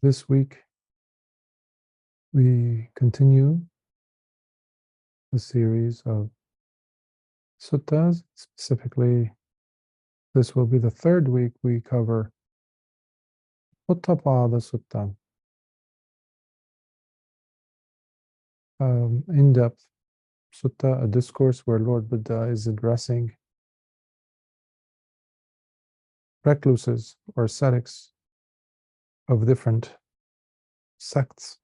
This week, we continue the series of suttas. Specifically, this will be the third week we cover Poṭṭhapāda Sutta, in-depth sutta, a discourse where Lord Buddha is addressing recluses or ascetics of different sects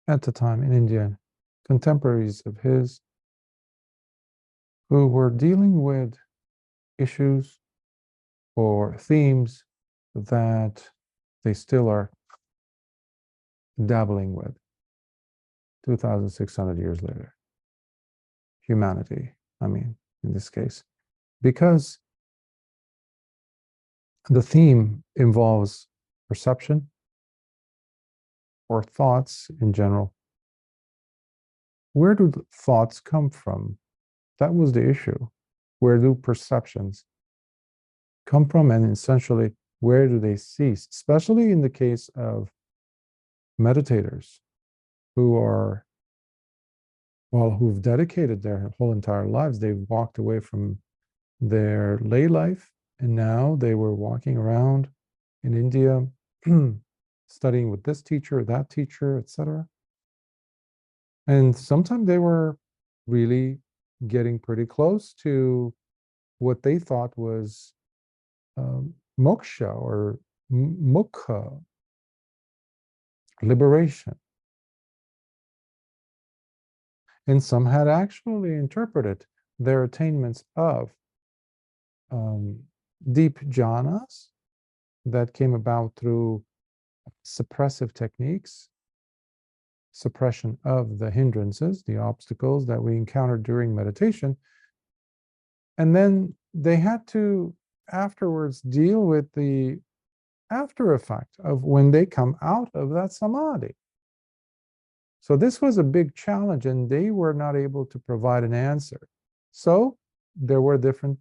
at the time in India, contemporaries of his, who were dealing with issues or themes that they still are dabbling with 2,600 years later. Humanity, I mean, in this case, because the theme involves perception or thoughts in general. Where do the thoughts come from? That was the issue. Where do perceptions come from, and essentially, where do they cease? Especially in the case of meditators who are, well, who've dedicated their whole entire lives. They've walked away from their lay life, and now they were walking around in India, studying with this teacher, that teacher, etc. And sometimes they were really getting pretty close to what they thought was moksha or mukha, liberation. And some had actually interpreted their attainments of deep jhānas that came about through suppressive techniques, suppression of the hindrances, the obstacles that we encountered during meditation. And then they had to afterwards deal with the after effect of when they come out of that samadhi. So this was a big challenge, and they were not able to provide an answer. So there were different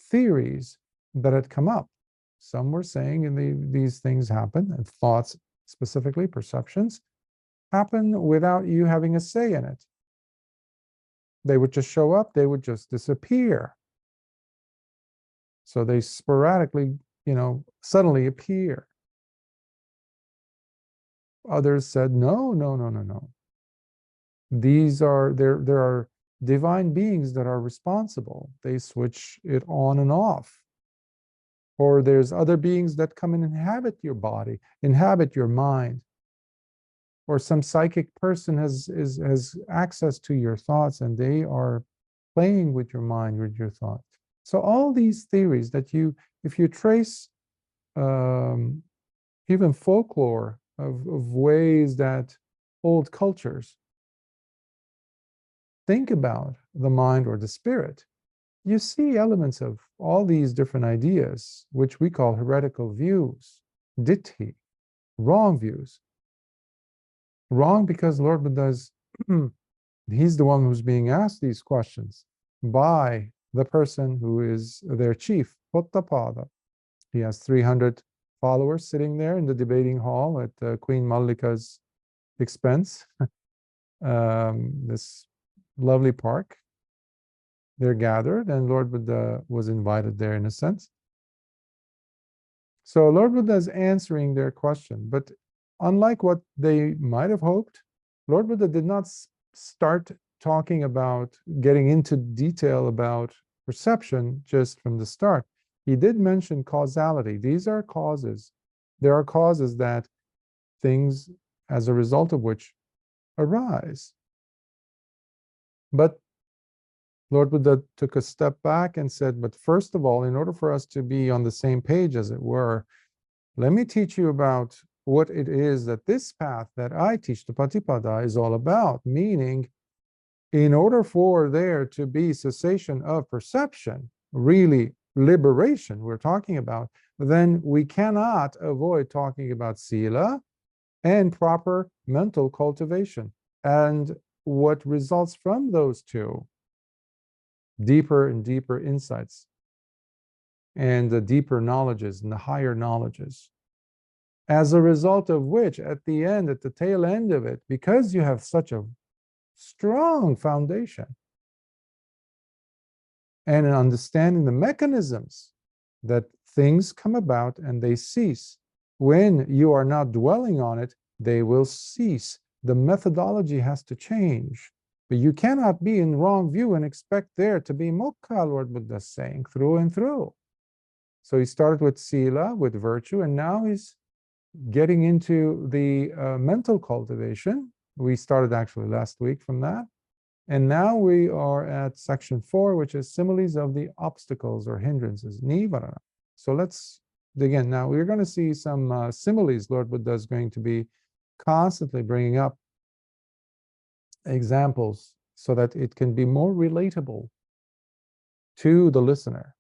theories that had come up. Some were saying these things happen, and thoughts, specifically perceptions, happen without you having a say in it. They would just show up, they would just disappear. So they sporadically, suddenly appear. Others said, no. There are divine beings that are responsible. They switch it on and off. Or there's other beings that come and inhabit your body, inhabit your mind. Or some psychic person has access to your thoughts, and they are playing with your mind, with your thoughts. So all these theories that if you trace even folklore of ways that old cultures think about the mind or the spirit, you see elements of all these different ideas, which we call heretical views, ditthi, wrong views. Wrong because Lord Buddha's, he's the one who's being asked these questions by the person who is their chief, Poṭṭhapāda. He has 300 followers sitting there in the debating hall at Queen Mallika's expense. This lovely park. They're gathered, and Lord Buddha was invited there in a sense. So Lord Buddha is answering their question, but unlike what they might have hoped, Lord Buddha did not start talking about getting into detail about perception just from the start. He did mention causality. These are causes. There are causes that things, as a result of which, arise. But Lord Buddha took a step back and said, but first of all, in order for us to be on the same page, as it were, let me teach you about what it is that this path that I teach, the Patipada, is all about. Meaning, in order for there to be cessation of perception, really liberation we're talking about, then we cannot avoid talking about sila and proper mental cultivation. And what results from those two, deeper and deeper insights, and the deeper knowledges and the higher knowledges. As a result of which, at the end, at the tail end of it, because you have such a strong foundation and in understanding the mechanisms that things come about and they cease. When you are not dwelling on it, they will cease. The methodology has to change. But you cannot be in wrong view and expect there to be mokkha, Lord Buddha is saying, through and through. So he started with sila, with virtue, and now he's getting into the mental cultivation. We started actually last week from that. And now we are at section 4, which is similes of the obstacles or hindrances, Nibbāna. So let's dig in. Now we're going to see some similes. Lord Buddha is going to be constantly bringing up examples so that it can be more relatable to the listener.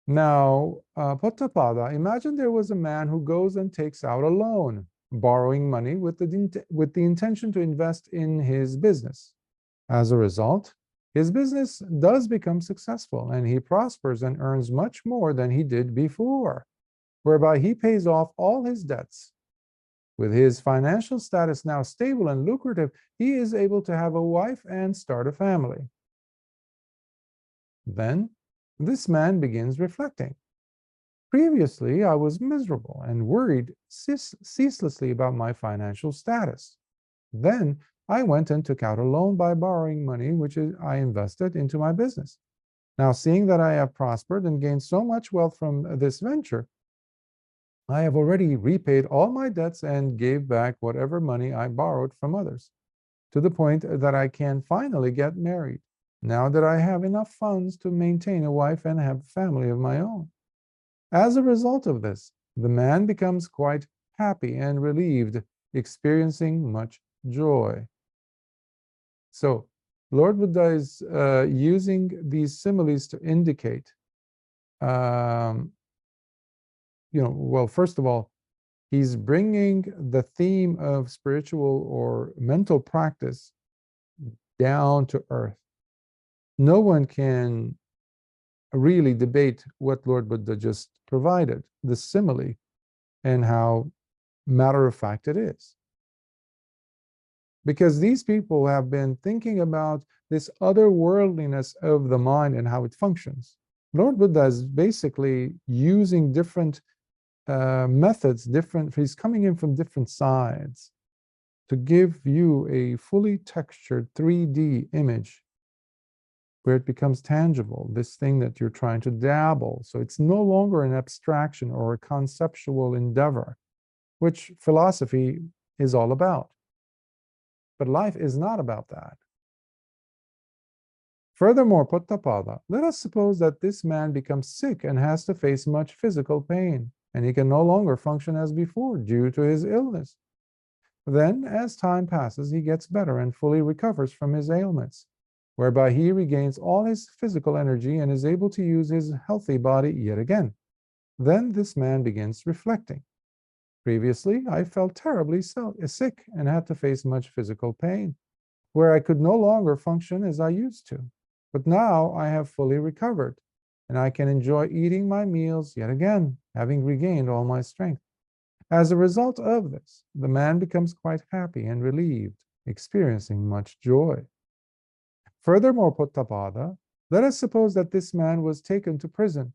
Now, Poṭṭhapāda, imagine there was a man who goes and takes out a loan, borrowing money with the intention to invest in his business. As a result, his business does become successful and he prospers and earns much more than he did before, whereby he pays off all his debts. With his financial status now stable and lucrative, he is able to have a wife and start a family. Then this man begins reflecting. Previously, I was miserable and worried ceaselessly about my financial status. Then I went and took out a loan by borrowing money, which I invested into my business. Now, seeing that I have prospered and gained so much wealth from this venture, I have already repaid all my debts and gave back whatever money I borrowed from others, to the point that I can finally get married, now that I have enough funds to maintain a wife and have a family of my own. As a result of this, the man becomes quite happy and relieved, experiencing much joy. So, Lord Buddha is using these similes to indicate, well, first of all, he's bringing the theme of spiritual or mental practice down to earth. No one can really debate what Lord Buddha just provided, the simile, and how matter-of-fact it is. Because these people have been thinking about this otherworldliness of the mind and how it functions. Lord Buddha is basically using different methods, he's coming in from different sides to give you a fully textured 3D image where it becomes tangible, this thing that you're trying to dabble. So it's no longer an abstraction or a conceptual endeavor, which philosophy is all about. But life is not about that. Furthermore, Poṭṭhapāda, let us suppose that this man becomes sick and has to face much physical pain, and he can no longer function as before due to his illness. Then, as time passes, he gets better and fully recovers from his ailments, whereby he regains all his physical energy and is able to use his healthy body yet again. Then this man begins reflecting. Previously, I felt terribly sick and had to face much physical pain, where I could no longer function as I used to. But now I have fully recovered, and I can enjoy eating my meals yet again, having regained all my strength. As a result of this, the man becomes quite happy and relieved, experiencing much joy. Furthermore, Poṭṭhapāda, let us suppose that this man was taken to prison,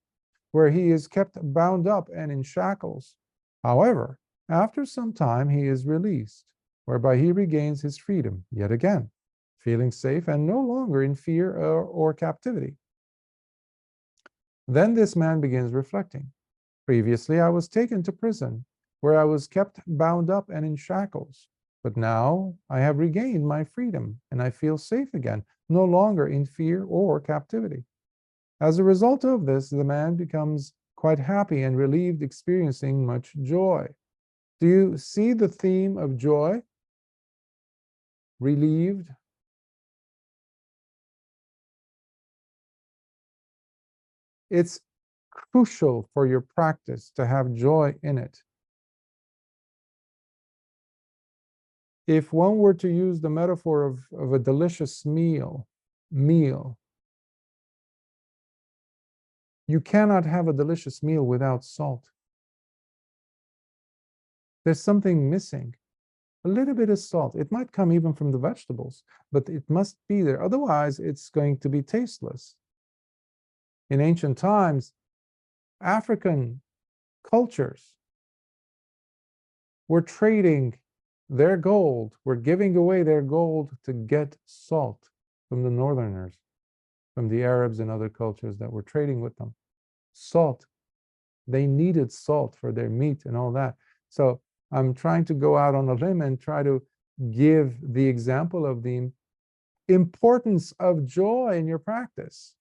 where he is kept bound up and in shackles. However, after some time he is released, whereby he regains his freedom yet again, feeling safe and no longer in fear or captivity. Then this man begins reflecting. Previously, I was taken to prison, where I was kept bound up and in shackles. But now I have regained my freedom, and I feel safe again, no longer in fear or captivity. As a result of this, the man becomes quite happy and relieved, experiencing much joy. Do you see the theme of joy? Relieved. It's crucial for your practice to have joy in it. If one were to use the metaphor of a delicious meal, you cannot have a delicious meal without salt. There's something missing. A little bit of salt. It might come even from the vegetables, but it must be there. Otherwise, it's going to be tasteless. In ancient times, African cultures were trading their gold, were giving away their gold to get salt from the northerners, from the Arabs and other cultures that were trading with them. Salt. They needed salt for their meat and all that. So I'm trying to go out on a limb and try to give the example of the importance of joy in your practice.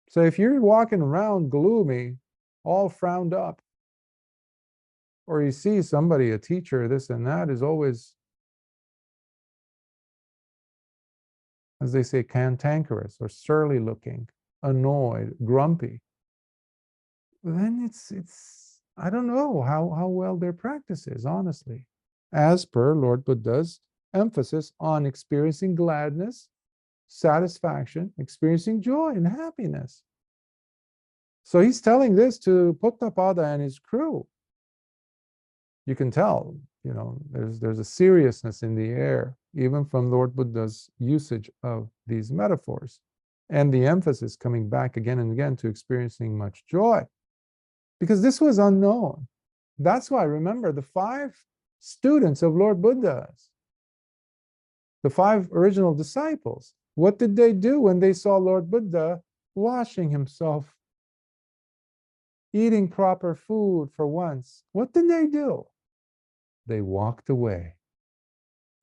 So if you're walking around gloomy, all frowned up, or you see somebody, a teacher, this and that, is always, as they say, cantankerous or surly looking, annoyed, grumpy, then it's I don't know how well their practice is, honestly. As per Lord Buddha's emphasis on experiencing gladness, satisfaction, experiencing joy and happiness. So he's telling this to Poṭṭhapāda and his crew. You can tell, there's a seriousness in the air, even from Lord Buddha's usage of these metaphors, and the emphasis coming back again and again to experiencing much joy, because this was unknown. That's why, remember, the 5 students of Lord Buddha's, the 5 original disciples, what did they do when they saw Lord Buddha washing himself, eating proper food for once? What did they do? They walked away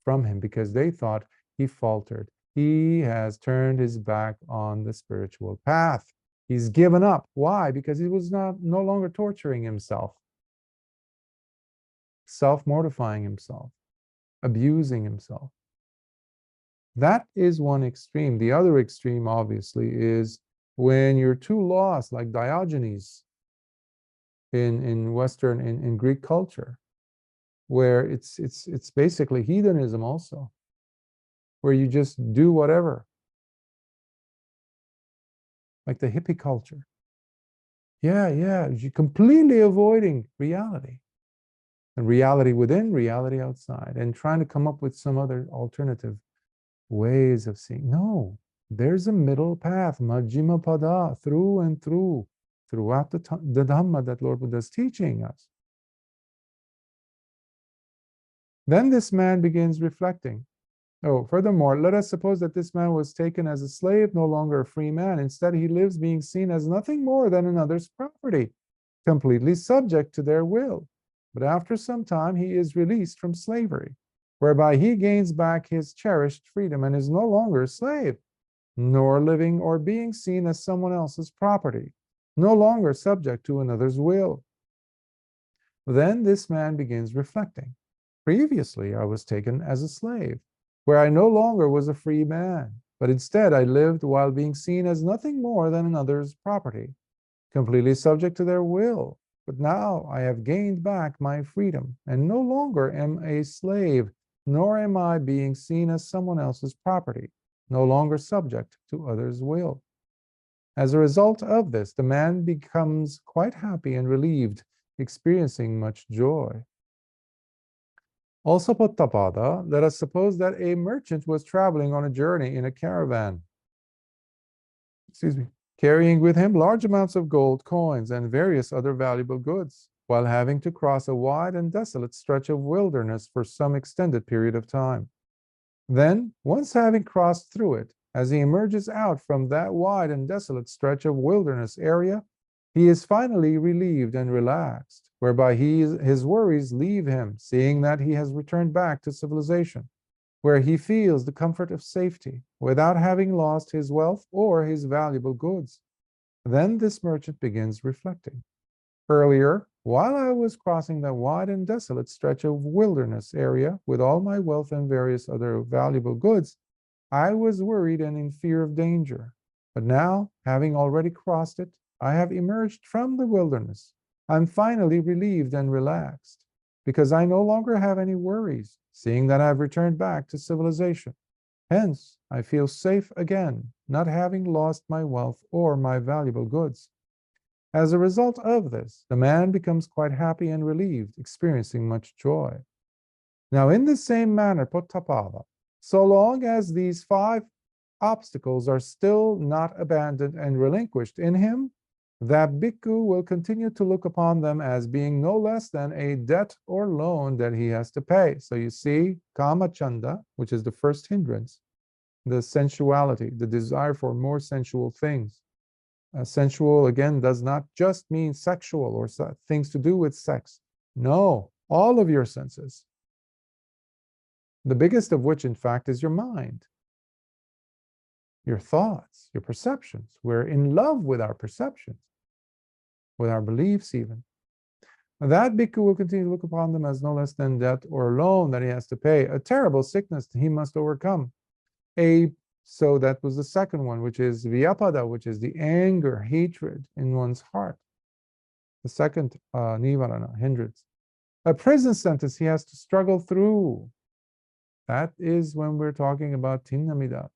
from him because they thought he faltered. He has turned his back on the spiritual path. He's given up. Why? Because he was no longer torturing himself, self-mortifying himself, abusing himself. That is one extreme. The other extreme, obviously, is when you're too lost, like Diogenes in Western, in Greek culture, where it's basically hedonism also, where you just do whatever, like the hippie culture. Yeah, you're completely avoiding reality, and reality within, reality outside, and trying to come up with some other alternative ways of seeing. No, there's a middle path, Majjhima Pada, through and through, throughout the Dhamma that Lord Buddha is teaching us. Then this man begins reflecting. Oh, furthermore, let us suppose that this man was taken as a slave, no longer a free man. Instead, he lives being seen as nothing more than another's property, completely subject to their will. But after some time, he is released from slavery, whereby he gains back his cherished freedom and is no longer a slave, nor living or being seen as someone else's property, no longer subject to another's will. Then this man begins reflecting. Previously, I was taken as a slave, where I no longer was a free man, but instead I lived while being seen as nothing more than another's property, completely subject to their will. But now I have gained back my freedom and no longer am a slave, nor am I being seen as someone else's property, no longer subject to others' will. As a result of this, the man becomes quite happy and relieved, experiencing much joy. Also, Poṭṭhapāda, let us suppose that a merchant was traveling on a journey in a caravan, carrying with him large amounts of gold coins and various other valuable goods, while having to cross a wide and desolate stretch of wilderness for some extended period of time. Then, once having crossed through it, as he emerges out from that wide and desolate stretch of wilderness area, he is finally relieved and relaxed, whereby his worries leave him, seeing that he has returned back to civilization, where he feels the comfort of safety, without having lost his wealth or his valuable goods. Then this merchant begins reflecting. Earlier, while I was crossing that wide and desolate stretch of wilderness area with all my wealth and various other valuable goods, I was worried and in fear of danger. But now, having already crossed it, I have emerged from the wilderness. I'm finally relieved and relaxed, because I no longer have any worries, seeing that I've returned back to civilization. Hence, I feel safe again, not having lost my wealth or my valuable goods. As a result of this, the man becomes quite happy and relieved, experiencing much joy. Now, in the same manner, Poṭṭhapāda, so long as these 5 obstacles are still not abandoned and relinquished in him, that bhikkhu will continue to look upon them as being no less than a debt or loan that he has to pay. So you see, kama chanda, which is the first hindrance, the sensuality, the desire for more sensual things. Sensual, again, does not just mean sexual or things to do with sex. No, all of your senses. The biggest of which, in fact, is your mind, your thoughts, your perceptions. We're in love with our perceptions, with our beliefs even. That bhikkhu will continue to look upon them as no less than debt or loan that he has to pay, a terrible sickness he must overcome. So that was the second one, which is vyapada, which is the anger, hatred in one's heart. The second Nibbāna, hindrance. A prison sentence he has to struggle through. That is when we're talking about tinnamida,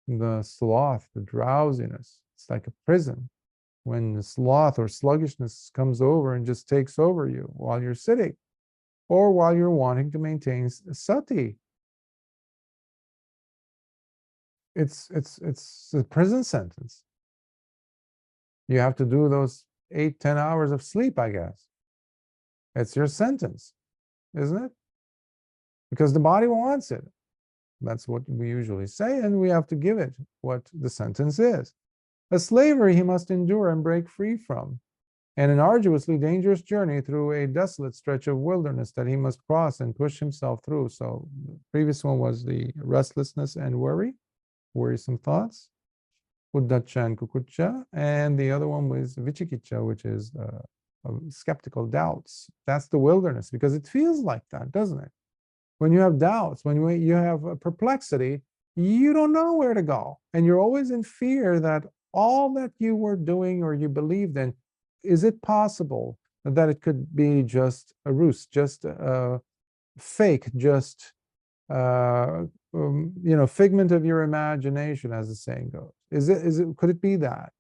the sloth, the drowsiness. It's like a prison. When the sloth or sluggishness comes over and just takes over you while you're sitting, or while you're wanting to maintain sati. It's a prison sentence. You have to do those 8-10 hours of sleep, I guess. It's your sentence, isn't it? Because the body wants it. That's what we usually say, and we have to give it what the sentence is. A slavery he must endure and break free from, and an arduously dangerous journey through a desolate stretch of wilderness that he must cross and push himself through. So the previous one was the restlessness and worry, worrisome thoughts, uddhacca and kukucca, and the other one was vicikicca, which is skeptical doubts. That's the wilderness, because it feels like that, doesn't it? When you have doubts, when you have a perplexity, you don't know where to go. And you're always in fear that all that you were doing or you believed in, is it possible that it could be just a ruse, just a fake, just figment of your imagination, as the saying goes? Could it be that?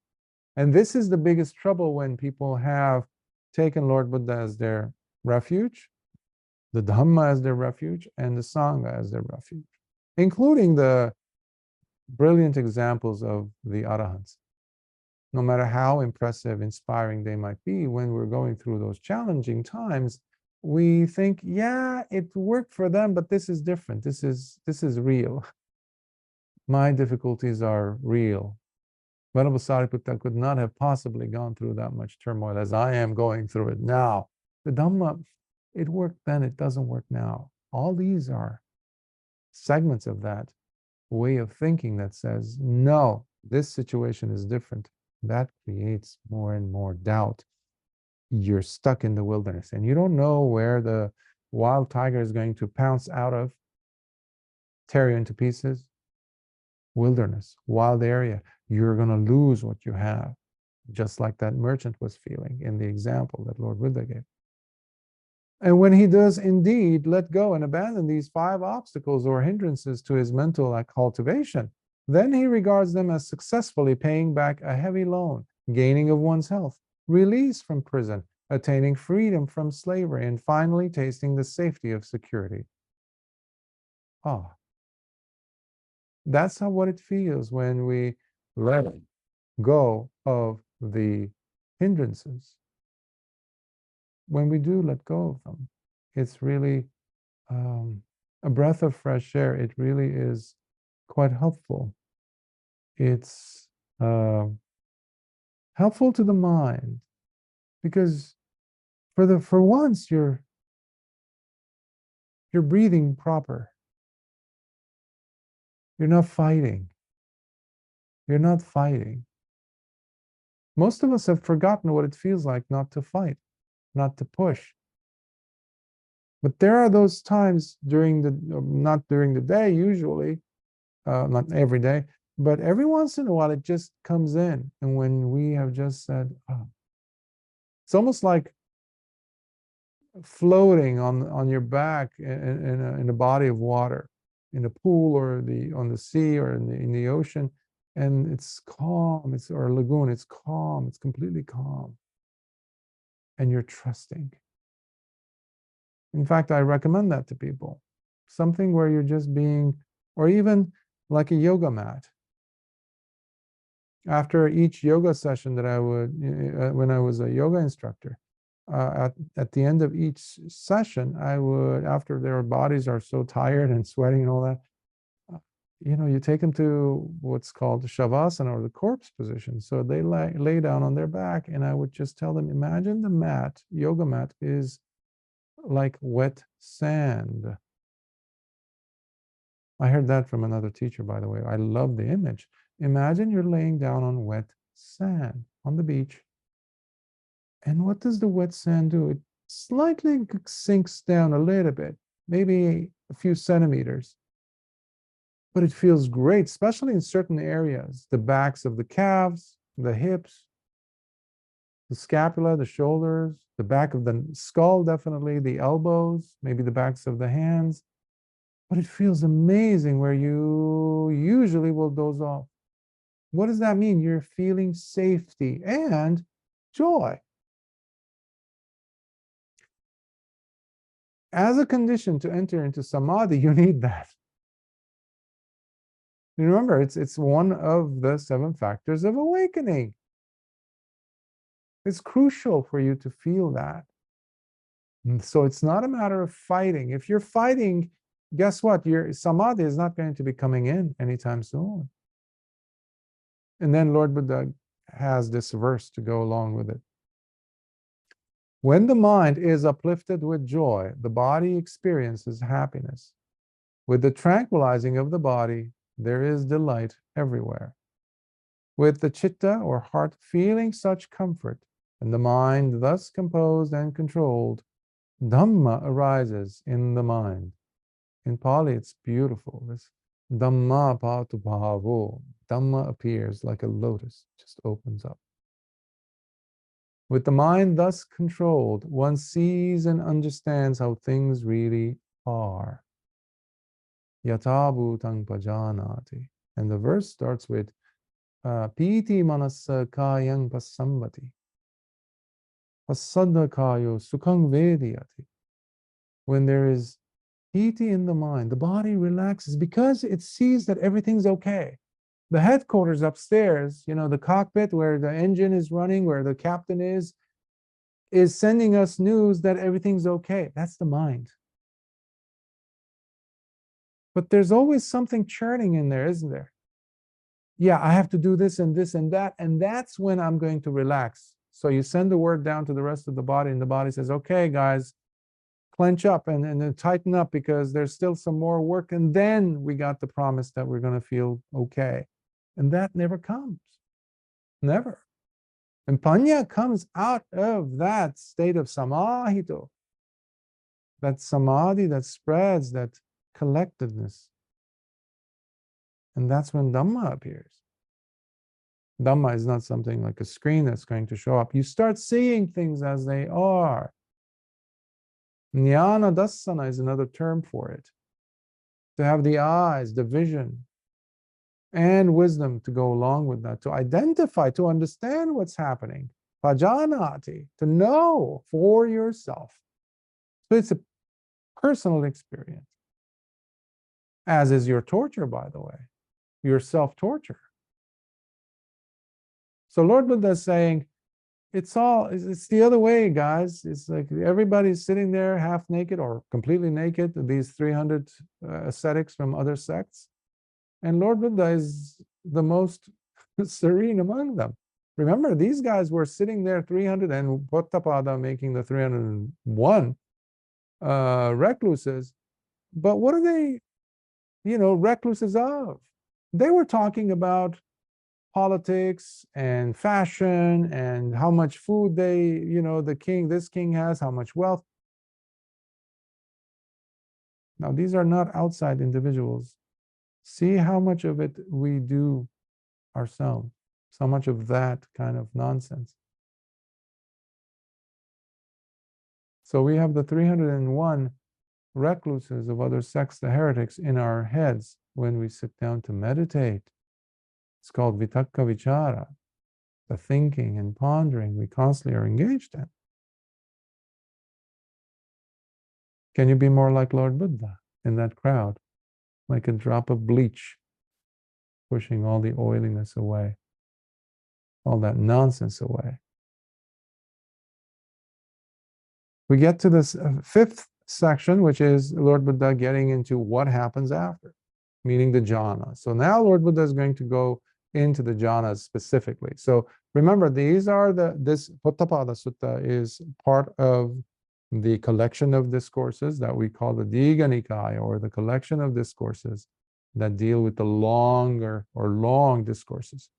And this is the biggest trouble when people have taken Lord Buddha as their refuge, the Dhamma as their refuge, and the Sangha as their refuge, including the brilliant examples of the Arahants. No matter how impressive, inspiring they might be, when we're going through those challenging times, we think, yeah, it worked for them, but this is different. This is real. My difficulties are real. Venerable Sariputta could not have possibly gone through that much turmoil as I am going through it now. The Dhamma, it worked then, it doesn't work now. All these are segments of that way of thinking that says, no, this situation is different. That creates more and more doubt. You're stuck in the wilderness and you don't know where the wild tiger is going to pounce out of, tear you into pieces. Wilderness, wild area. You're going to lose what you have, just like that merchant was feeling in the example that Lord Buddha gave. And when he does indeed let go and abandon these 5 obstacles or hindrances to his mental cultivation, then he regards them as successfully paying back a heavy loan, gaining of one's health, release from prison, attaining freedom from slavery, and finally tasting the safety of security. That's what it feels when we let go of the hindrances. When we do let go of them, it's really a breath of fresh air. It really is quite helpful. It's helpful to the mind, because for once you're breathing proper. You're not fighting. You're not fighting. Most of us have forgotten what it feels like not to fight, not to push. But there are those times not during the day usually, not every day, but every once in a while it just comes in. And when we have just said, it's almost like floating on your back in a body of water, in a pool or on the sea or in the ocean, and it's calm, or a lagoon, it's calm, it's completely calm, and you're trusting. In fact, I recommend that to people. Something where you're just being, or even like a yoga mat. After each yoga session that I would, when I was a yoga instructor, at the end of each session, I would, after their bodies are so tired and sweating and all that, you take them to what's called the shavasana, or the corpse position. So they lay down on their back, and I would just tell them, imagine the mat, yoga mat, is like wet sand. I heard that from another teacher, by the way. I love the image. Imagine you're laying down on wet sand on the beach. And what does the wet sand do? It slightly sinks down a little bit, maybe a few centimeters. But it feels great, especially in certain areas, the backs of the calves, the hips, the scapula, the shoulders, the back of the skull, definitely, the elbows, maybe the backs of the hands. But it feels amazing where you usually will doze off. What does that mean? You're feeling safety and joy. As a condition to enter into samadhi, you need that. Remember, it's one of the 7 factors of awakening. It's crucial for you to feel that. And so it's not a matter of fighting. If you're fighting, guess what? Your samadhi is not going to be coming in anytime soon. And then Lord Buddha has this verse to go along with it. When the mind is uplifted with joy, the body experiences happiness. With the tranquilizing of the body, there is delight everywhere. With the citta, or heart, feeling such comfort, and the mind thus composed and controlled, Dhamma arises in the mind. In Pali, it's beautiful. This Dhamma Poṭṭhapāda. Dhamma appears like a lotus, just opens up. With the mind thus controlled, one sees and understands how things really are. Yatha bhutang pajanati. And the verse starts with Pīti manasa kāyang pasambati. Pasadda kāyo sukhang vediyati. When there is pīti in the mind, the body relaxes because it sees that everything's okay. The headquarters upstairs, the cockpit where the engine is running, where the captain is sending us news that everything's okay. That's the mind. But there's always something churning in there, isn't there? Yeah, I have to do this and this and that, and that's when I'm going to relax. So you send the word down to the rest of the body, and the body says, okay, guys, clench up and then tighten up, because there's still some more work, and then we got the promise that we're going to feel okay. And that never comes. Never. And panya comes out of that state of samahito, that samadhi that spreads, that collectedness. And that's when Dhamma appears. Dhamma is not something like a screen that's going to show up. You start seeing things as they are. Jnana dassana is another term for it. To have the eyes, the vision, and wisdom to go along with that, to identify, to understand what's happening. Pajanati, to know for yourself. So it's a personal experience. As is your torture, by the way, your self-torture. So Lord Buddha is saying, it's the other way, guys. It's like everybody's sitting there half naked or completely naked, these 300 ascetics from other sects. And Lord Buddha is the most serene among them. Remember, these guys were sitting there 300, and Poṭṭhapāda making the 301 recluses. But what are they, recluses of? They were talking about politics and fashion and how much food this king has, how much wealth. Now, these are not outside individuals. See how much of it we do ourselves, so much of that kind of nonsense. So we have the 301 recluses of other sects, the heretics, in our heads when we sit down to meditate. It's called vitakka vichara, the thinking and pondering we constantly are engaged in. Can you be more like Lord Buddha in that crowd? Like a drop of bleach, pushing all the oiliness away, all that nonsense away. We get to this fifth section, which is Lord Buddha getting into what happens after, meaning the jhana. So now Lord Buddha is going to go into the jhanas specifically. So remember, these are this Poṭṭhapāda Sutta is part of the collection of discourses that we call the Dīgha Nikāya, or the collection of discourses that deal with the longer or long discourses,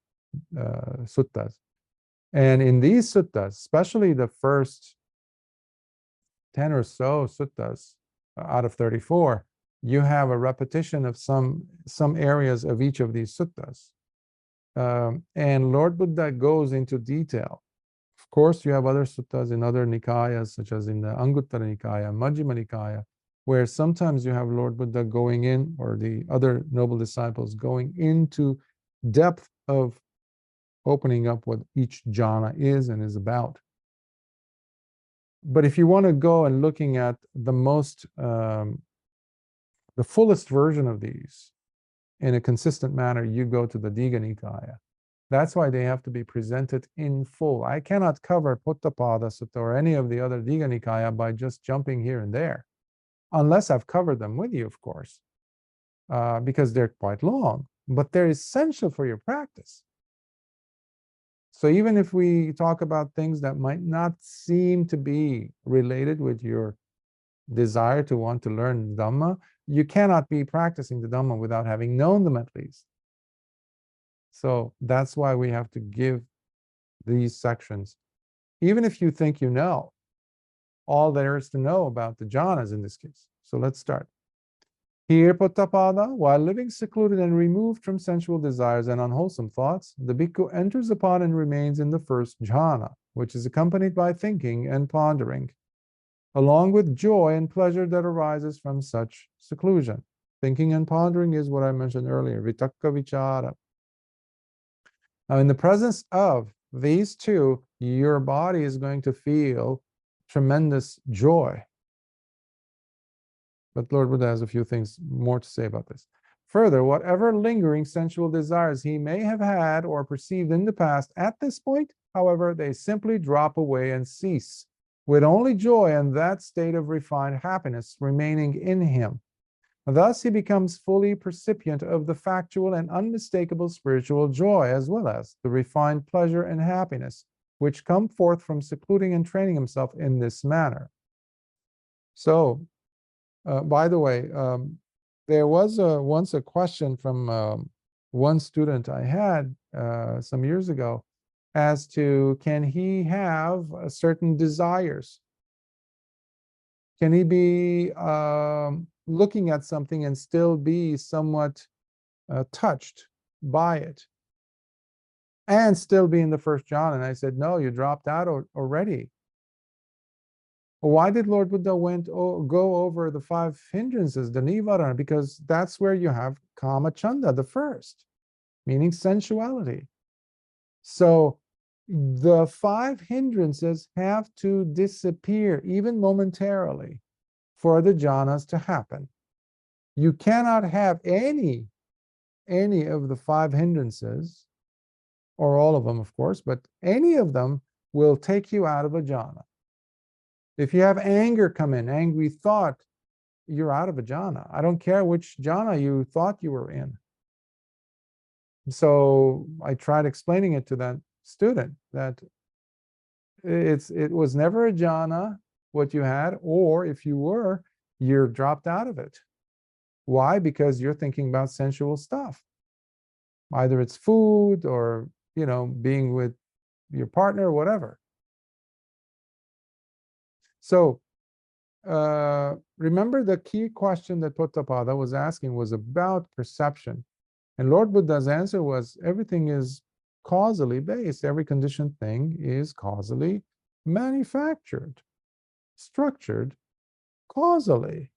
suttas. And in these suttas, especially the first 10 or so suttas out of 34, you have a repetition of some areas of each of these suttas. And Lord Buddha goes into detail. Of course, you have other suttas in other Nikāyas, such as in the Anguttara Nikāya, Majjhima Nikāya, where sometimes you have Lord Buddha going in, or the other noble disciples going into depth of opening up what each jhana is and is about. But if you want to go and looking at the most, the fullest version of these in a consistent manner, you go to the Dīgha Nikāya. That's why they have to be presented in full. I cannot cover Poṭṭhapāda Sutta or any of the other Dīgha Nikāya by just jumping here and there, unless I've covered them with you, of course, because they're quite long, but they're essential for your practice. So even if we talk about things that might not seem to be related with your desire to want to learn Dhamma, you cannot be practicing the Dhamma without having known them at least. So that's why we have to give these sections. Even if you think you know all there is to know about the jhanas in this case. So let's start. Here, Poṭṭhapāda, while living secluded and removed from sensual desires and unwholesome thoughts, the bhikkhu enters upon and remains in the first jhana, which is accompanied by thinking and pondering, along with joy and pleasure that arises from such seclusion. Thinking and pondering is what I mentioned earlier, vitakka vichara. Now, in the presence of these two, your body is going to feel tremendous joy. But Lord Buddha has a few things more to say about this. Further, whatever lingering sensual desires he may have had or perceived in the past, at this point, however, they simply drop away and cease, with only joy and that state of refined happiness remaining in him. Thus, he becomes fully percipient of the factual and unmistakable spiritual joy, as well as the refined pleasure and happiness, which come forth from secluding and training himself in this manner. So, by the way, there was once a question from one student I had some years ago as to, can he have certain desires? Can he be looking at something and still be somewhat touched by it and still be in the first jhana? And I said, no, you dropped out already. Why did Lord Buddha go over the 5 hindrances, the Nibbāna? Because that's where you have kama chanda, the first, meaning sensuality. So the 5 hindrances have to disappear, even momentarily, for the jhanas to happen. You cannot have any of the 5 hindrances, or all of them, of course, but any of them will take you out of a jhana. If you have anger come in, angry thought, you're out of a jhana. I don't care which jhana you thought you were in. So I tried explaining it to that student that it was never a jhana what you had, or if you were, you're dropped out of it. Why? Because you're thinking about sensual stuff. Either it's food or, being with your partner or whatever. So remember, the key question that Poṭṭhapāda was asking was about perception. And Lord Buddha's answer was, everything is causally based. Every conditioned thing is causally manufactured, structured causally.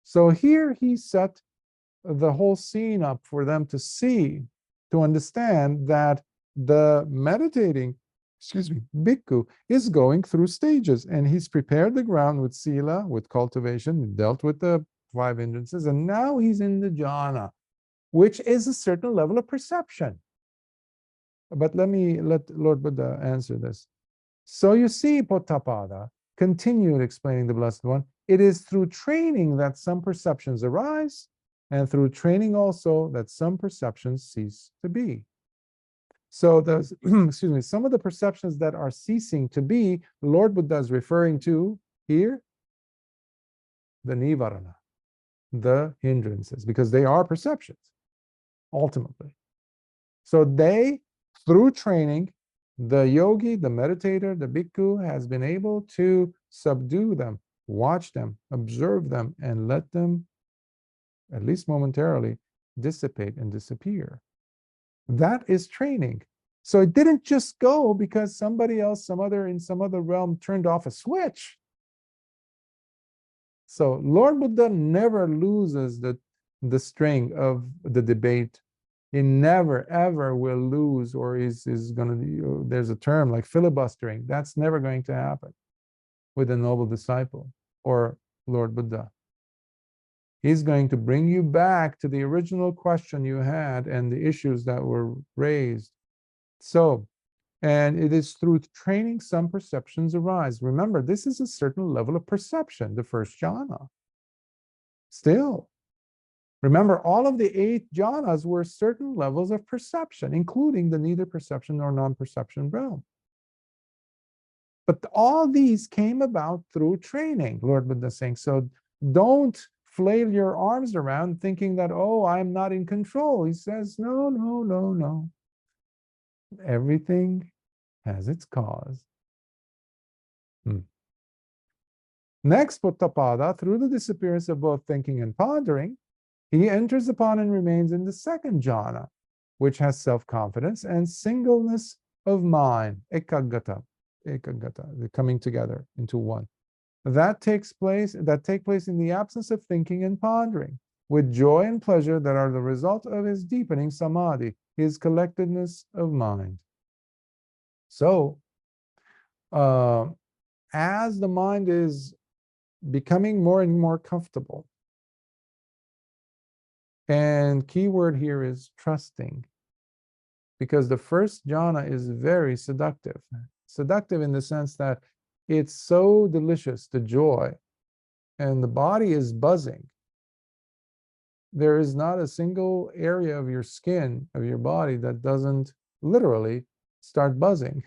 So here he set the whole scene up for them to see to understand that the meditating, bhikkhu is going through stages, and he's prepared the ground with sila, with cultivation, dealt with the 5 hindrances, and now he's in the jhana, which is a certain level of perception. But let Lord Buddha answer this. So you see, Poṭṭhapāda continued explaining the Blessed One, it is through training that some perceptions arise, and through training also that some perceptions cease to be. So those, some of the perceptions that are ceasing to be, Lord Buddha is referring to here, the Nibbāna, the hindrances, because they are perceptions, ultimately. So they, through training, the yogi, the meditator, the bhikkhu has been able to subdue them, watch them, observe them, and let them, at least momentarily, dissipate and disappear. That is training. So it didn't just go because somebody else, in some other realm turned off a switch. So Lord Buddha never loses the string of the debate. He never ever will lose, or is going to, there's a term like filibustering. That's never going to happen with a noble disciple or Lord Buddha. He's going to bring you back to the original question you had and the issues that were raised. So, and it is through training some perceptions arise. Remember, this is a certain level of perception, the first jhana. Still, remember, all of the 8 jhanas were certain levels of perception, including the neither perception nor non-perception realm. But all these came about through training, Lord Buddha is saying. So don't flail your arms around thinking that, oh, I'm not in control. He says, no, no, no, no. Everything has its cause. Next, Poṭṭhapāda, through the disappearance of both thinking and pondering, he enters upon and remains in the second jhana, which has self-confidence and singleness of mind, ekaggata, the coming together into one. That take place in the absence of thinking and pondering, with joy and pleasure that are the result of his deepening samadhi, his collectedness of mind. So, as the mind is becoming more and more comfortable, and key word here is trusting, because the first jhana is very seductive. Seductive in the sense that it's so delicious, the joy, and the body is buzzing. There is not a single area of your skin, of your body, that doesn't literally start buzzing.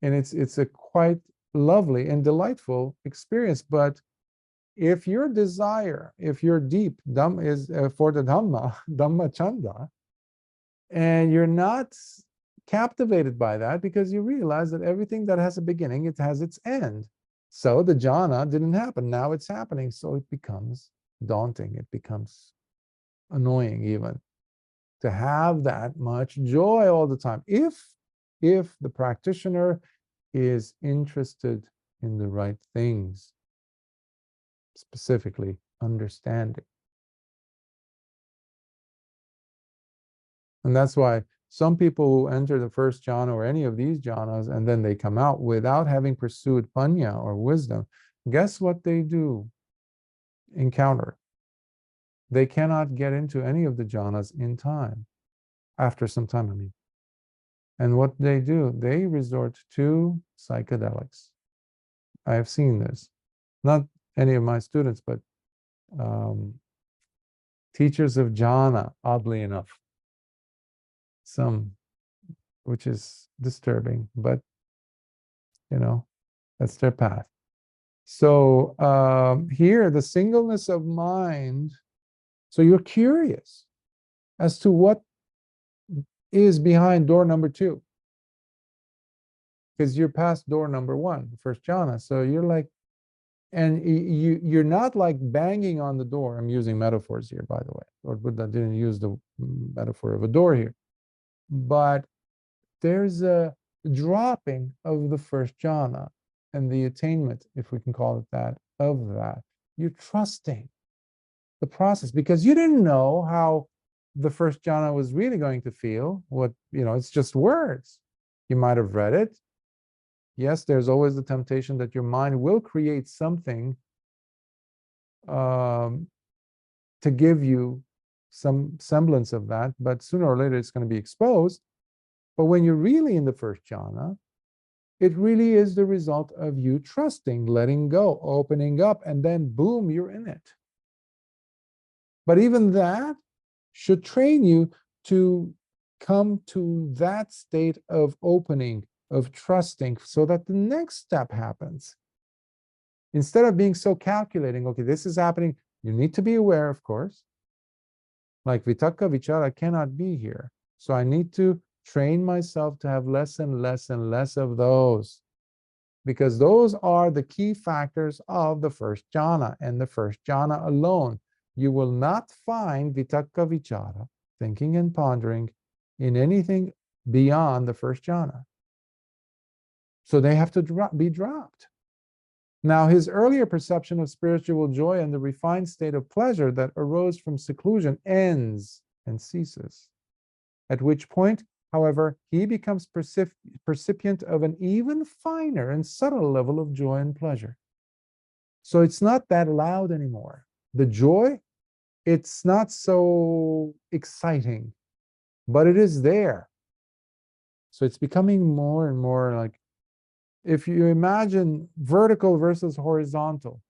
And it's a quite lovely and delightful experience. But if your desire, if your deep Dhamma is for the Dhamma Chanda, and you're not captivated by that because you realize that everything that has a beginning, it has its end. So the jhana didn't happen. Now it's happening. So it becomes daunting. It becomes annoying even to have that much joy all the time. If the practitioner is interested in the right things, specifically understanding. And that's why some people who enter the first jhana or any of these jhanas and then they come out without having pursued panya or wisdom, guess what they do? Encounter. They cannot get into any of the jhanas in time. After some time, I mean. And what they do, they resort to psychedelics. I have seen this. Not any of my students, but teachers of jhana, oddly enough. Some, which is disturbing, but that's their path. So here, the singleness of mind. So you're curious as to what is behind door number 2, because you're past door number 1, the first jhana. So you're like, and you're not like banging on the door. I'm using metaphors here, by the way. Lord Buddha didn't use the metaphor of a door here, but there's a dropping of the first jhana and the attainment, if we can call it that, of that. You're trusting the process because you didn't know how the first jhana was really going to feel. What, it's just words. You might have read it. Yes, there's always the temptation that your mind will create something to give you some semblance of that, but sooner or later it's going to be exposed. But when you're really in the first jhana, it really is the result of you trusting, letting go, opening up, and then boom, you're in it. But even that should train you to come to that state of opening, of trusting, so that the next step happens. Instead of being so calculating, okay, this is happening, you need to be aware, of course. Like vitakka, vichara cannot be here. So I need to train myself to have less and less and less of those, because those are the key factors of the first jhana, and the first jhana alone. You will not find vitakka, vichara, thinking and pondering, in anything beyond the first jhana. So they have to be dropped. Now, his earlier perception of spiritual joy and the refined state of pleasure that arose from seclusion ends and ceases, at which point, however, he becomes percipient of an even finer and subtle level of joy and pleasure. So it's not that loud anymore. The joy, it's not so exciting, but it is there. So it's becoming more and more like, if you imagine vertical versus horizontal,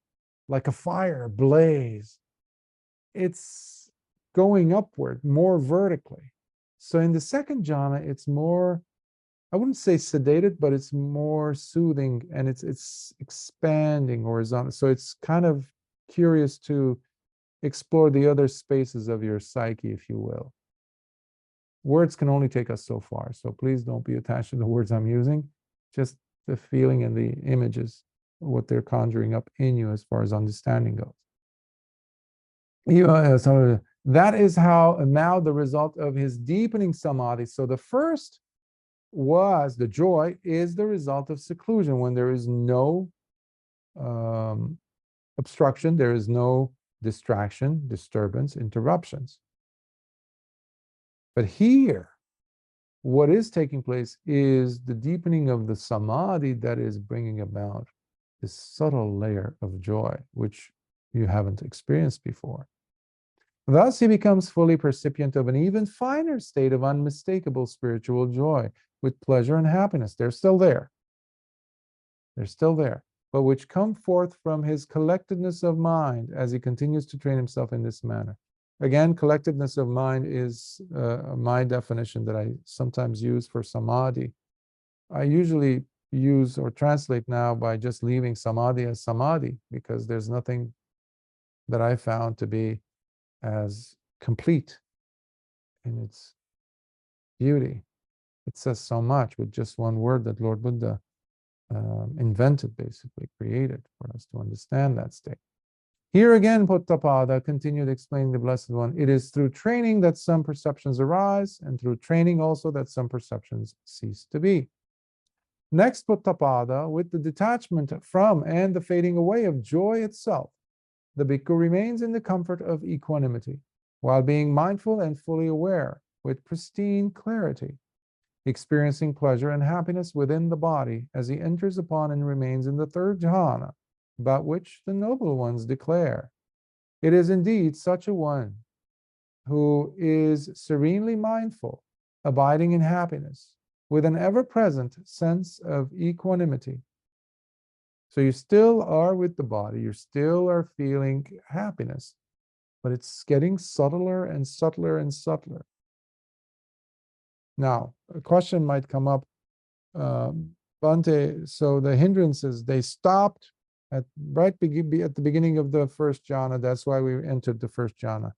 like a fire blaze, it's going upward more vertically. So in the second jhana, it's more, I wouldn't say sedated, but it's more soothing, and it's expanding horizontal. So it's kind of curious to explore the other spaces of your psyche, if you will. Words can only take us so far, so please don't be attached to the words I'm using. Just the feeling and the images, what they're conjuring up in you as far as understanding goes. So that is how now the result of his deepening samadhi. So the first was the joy is the result of seclusion, when there is no obstruction, there is no distraction, disturbance, interruptions. But here, what is taking place is the deepening of the samadhi that is bringing about this subtle layer of joy, which you haven't experienced before. Thus, he becomes fully percipient of an even finer state of unmistakable spiritual joy, with pleasure and happiness. They're still there. They're still there, but which come forth from his collectedness of mind as he continues to train himself in this manner. Again, collectedness of mind is my definition that I sometimes use for samadhi. I usually use or translate now by just leaving samadhi as samadhi, because there's nothing that I found to be as complete in its beauty. It says so much with just one word that Lord Buddha invented, basically created, for us to understand that state. Here again, Poṭṭhapāda continued explaining the Blessed One. It is through training that some perceptions arise, and through training also that some perceptions cease to be. Next, Poṭṭhapāda, with the detachment from and the fading away of joy itself, the Bhikkhu remains in the comfort of equanimity, while being mindful and fully aware, with pristine clarity, experiencing pleasure and happiness within the body as he enters upon and remains in the third jhana, about which the noble ones declare. It is indeed such a one who is serenely mindful, abiding in happiness, with an ever-present sense of equanimity. So you still are with the body, you still are feeling happiness, but it's getting subtler and subtler and subtler. Now, a question might come up, Bhante, so the hindrances, they stopped at the beginning of the first jhana. That's why we entered the first jhana.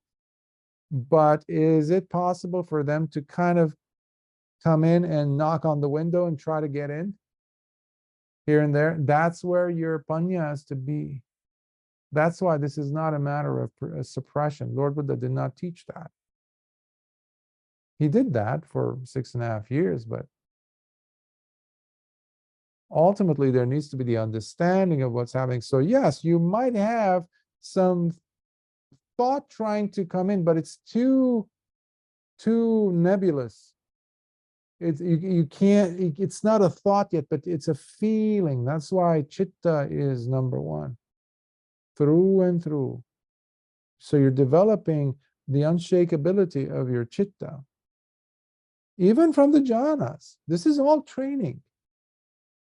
But is it possible for them to kind of come in and knock on the window and try to get in here and there? That's where your panya has to be. That's why this is not a matter of suppression. Lord Buddha did not teach that. He did that for 6.5 years, but ultimately there needs to be the understanding of what's happening. So yes, you might have some thought trying to come in, but it's too too nebulous. You can't, it's not a thought yet, but it's a feeling. That's why chitta is number one, through and through. So you're developing the unshakability of your chitta, even from the jhanas. This is all training.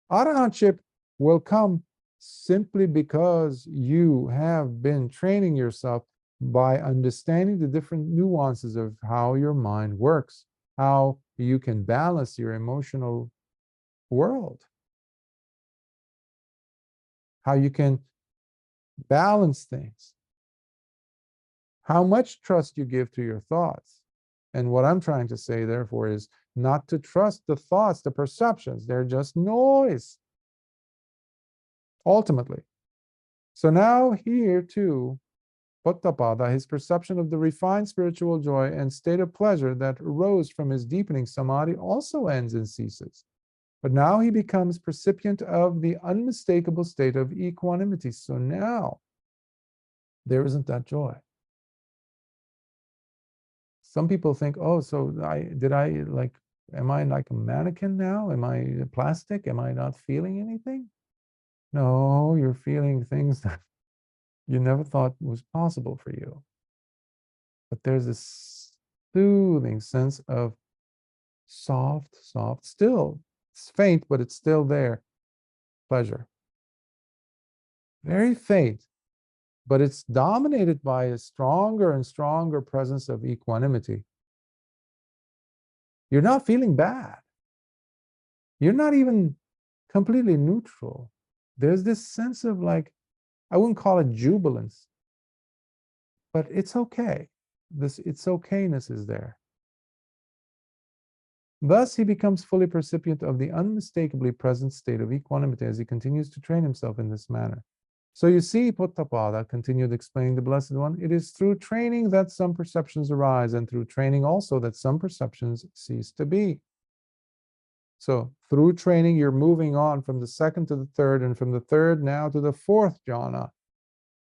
Arahantship will come simply because you have been training yourself by understanding the different nuances of how your mind works, how you can balance your emotional world, how you can balance things, how much trust you give to your thoughts. And what I'm trying to say, therefore, is not to trust the thoughts, the perceptions. They're just noise, ultimately. So now here too, Poṭṭhapāda, his perception of the refined spiritual joy and state of pleasure that arose from his deepening samadhi also ends and ceases. But now he becomes percipient of the unmistakable state of equanimity. So now there isn't that joy. Some people think, oh, so am I like a mannequin now? Am I plastic? Am I not feeling anything? No, you're feeling things that you never thought was possible for you. But there's this soothing sense of soft, still, it's faint, but it's still there, pleasure. Very faint, but it's dominated by a stronger and stronger presence of equanimity. You're not feeling bad. You're not even completely neutral. There's this sense of, like, I wouldn't call it jubilance, but it's okay. It's okayness is there. Thus, he becomes fully percipient of the unmistakably present state of equanimity as he continues to train himself in this manner. So you see, Poṭṭhapāda continued explaining the Blessed One, it is through training that some perceptions arise, and through training also that some perceptions cease to be. So through training, you're moving on from the second to the third, and from the third now to the fourth jhana.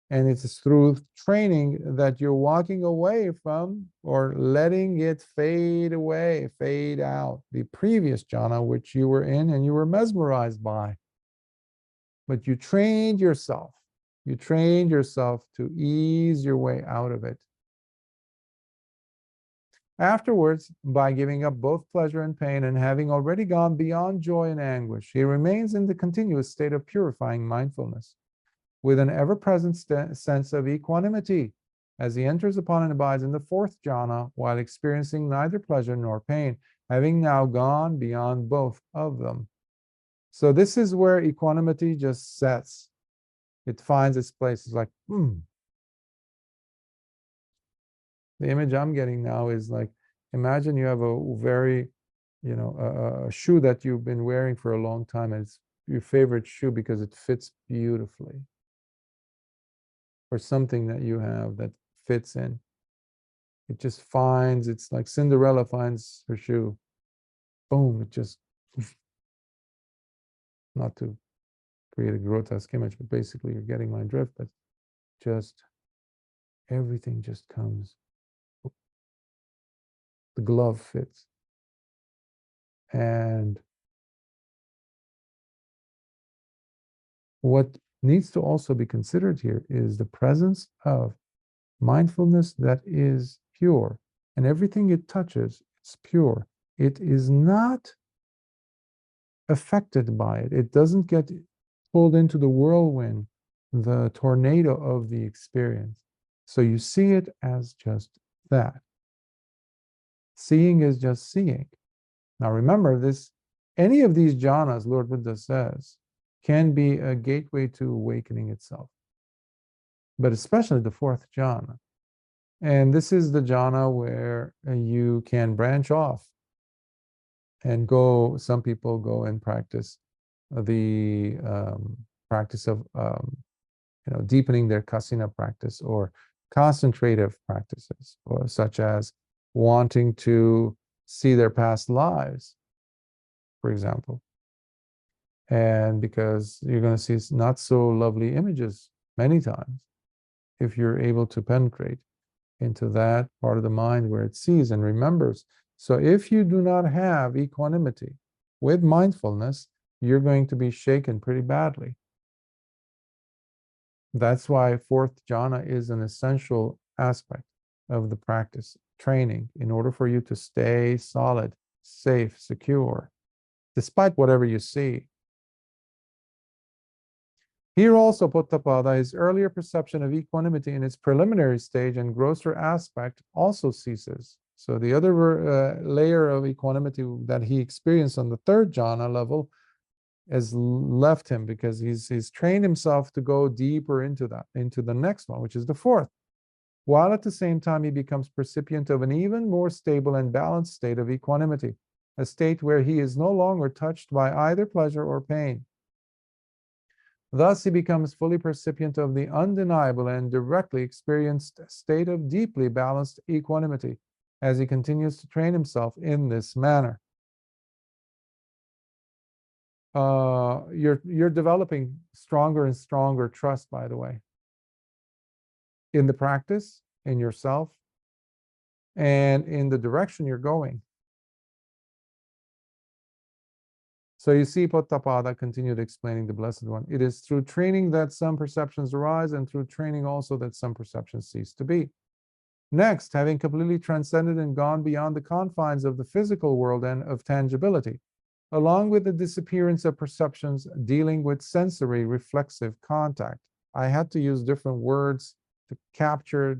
And it's through training that you're walking away from, or letting it fade away, fade out, the previous jhana which you were in and you were mesmerized by. But you trained yourself. You trained yourself to ease your way out of it. Afterwards, by giving up both pleasure and pain, and having already gone beyond joy and anguish, he remains in the continuous state of purifying mindfulness, with an ever-present sense of equanimity, as he enters upon and abides in the fourth jhana, while experiencing neither pleasure nor pain, having now gone beyond both of them. So this is where equanimity just sets. It finds its place. It's like, The image I'm getting now is like, imagine you have a very, a shoe that you've been wearing for a long time, and it's your favorite shoe because it fits beautifully. Or something that you have that fits in. It just finds, it's like Cinderella finds her shoe. Boom, it just, not to create a grotesque image, but basically you're getting my drift, but just everything just comes. The glove fits. And what needs to also be considered here is the presence of mindfulness that is pure, and everything it touches is pure. It is not affected by it. It doesn't get pulled into the whirlwind, the tornado of the experience. So you see it as just that. Seeing is just seeing. Now remember this, any of these jhanas, Lord Buddha says, can be a gateway to awakening itself, but especially the fourth jhana. And this is the jhana where you can branch off and go, some people go and practice the practice of deepening their kasina practice, or concentrative practices, or such as wanting to see their past lives, for example. And because you're going to see not so lovely images many times, if you're able to penetrate. into that part of the mind where it sees and remembers. So if you do not have equanimity with mindfulness, you're going to be shaken pretty badly. That's why fourth jhana is an essential aspect of the practice training in order for you to stay solid, safe, secure, despite whatever you see. Here also, Poṭṭhapāda, his earlier perception of equanimity in its preliminary stage and grosser aspect also ceases. So the other layer of equanimity that he experienced on the third jhana level has left him, because he's trained himself to go deeper into the next one, which is the fourth, while at the same time he becomes percipient of an even more stable and balanced state of equanimity, a state where he is no longer touched by either pleasure or pain. Thus he becomes fully percipient of the undeniable and directly experienced state of deeply balanced equanimity as he continues to train himself in this manner. You're developing stronger and stronger trust, by the way, in the practice, in yourself, and in the direction you're going. So you see, Poṭṭhapāda continued explaining the Blessed One. It is through training that some perceptions arise, and through training also that some perceptions cease to be. Next, having completely transcended and gone beyond the confines of the physical world and of tangibility, along with the disappearance of perceptions dealing with sensory reflexive contact. I had to use different words to capture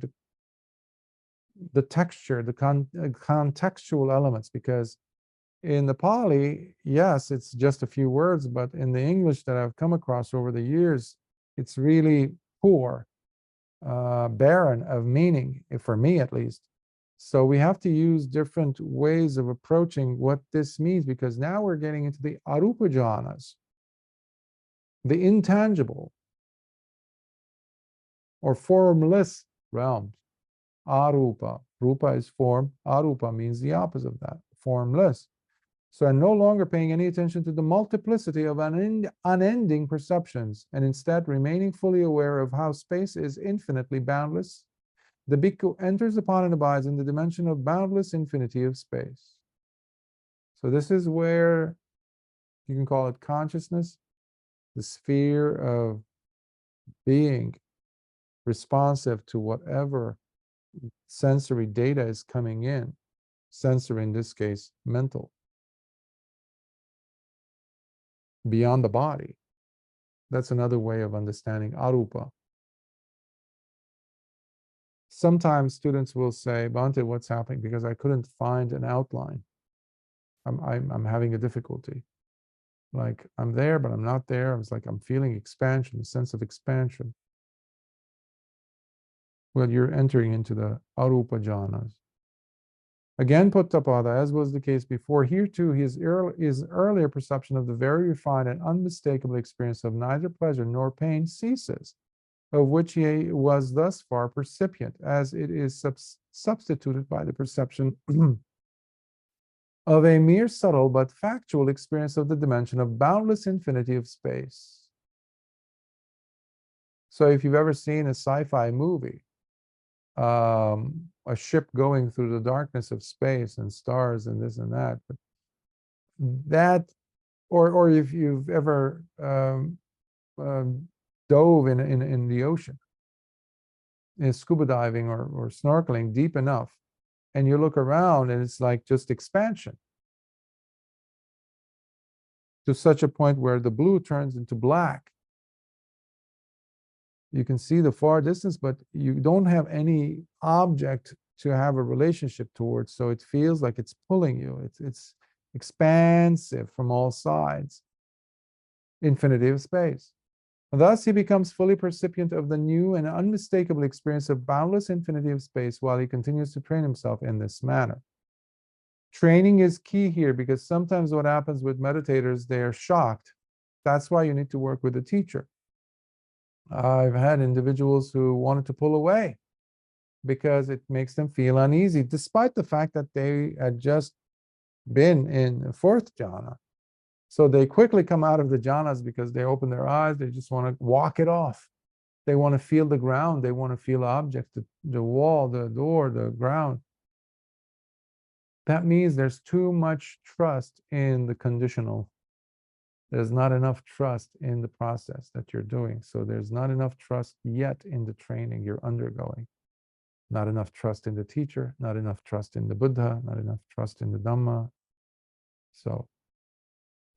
the texture, the contextual elements, because in the Pali, yes, it's just a few words, but in the English that I've come across over the years, it's really poor, barren of meaning, for me at least. So we have to use different ways of approaching what this means, because now we're getting into the arupa jhanas, the intangible or formless realms. Arupa. Rupa is form. Arupa means the opposite of that, formless. So I'm no longer paying any attention to the multiplicity of unending perceptions, and instead remaining fully aware of how space is infinitely boundless, the Bhikkhu enters upon and abides in the dimension of boundless infinity of space. So this is where you can call it consciousness, the sphere of being responsive to whatever sensory data is coming in. Sensory, in this case, mental. Beyond the body. That's another way of understanding arupa. Sometimes students will say, Bhante, what's happening? Because I couldn't find an outline. I'm having a difficulty. Like, I'm there, but I'm not there. I was like, I'm feeling expansion, a sense of expansion. Well, you're entering into the arupa jhanas. Again, Poṭṭhapāda, as was the case before, here too, his earlier perception of the very refined and unmistakable experience of neither pleasure nor pain ceases, of which he was thus far percipient, as it is substituted by the perception of a mere subtle but factual experience of the dimension of boundless infinity of space. So if you've ever seen a sci-fi movie, a ship going through the darkness of space and stars and this and that, but that, or if you've ever dove in the ocean, in scuba diving or snorkeling deep enough, and you look around and it's like just expansion to such a point where the blue turns into black. You can see the far distance, but you don't have any object to have a relationship towards, so it feels like it's pulling you. It's expansive from all sides. Infinity of space. Thus, he becomes fully percipient of the new and unmistakable experience of boundless infinity of space while he continues to train himself in this manner. Training is key here, because sometimes what happens with meditators, they are shocked. That's why you need to work with a teacher. I've had individuals who wanted to pull away because it makes them feel uneasy, despite the fact that they had just been in the fourth jhana. So they quickly come out of the jhanas because they open their eyes, they just want to walk it off. They want to feel the ground. They want to feel objects, the wall, the door, the ground. That means there's too much trust in the conditional. There's not enough trust in the process that you're doing. So there's not enough trust yet in the training you're undergoing. Not enough trust in the teacher, not enough trust in the Buddha, not enough trust in the Dhamma. So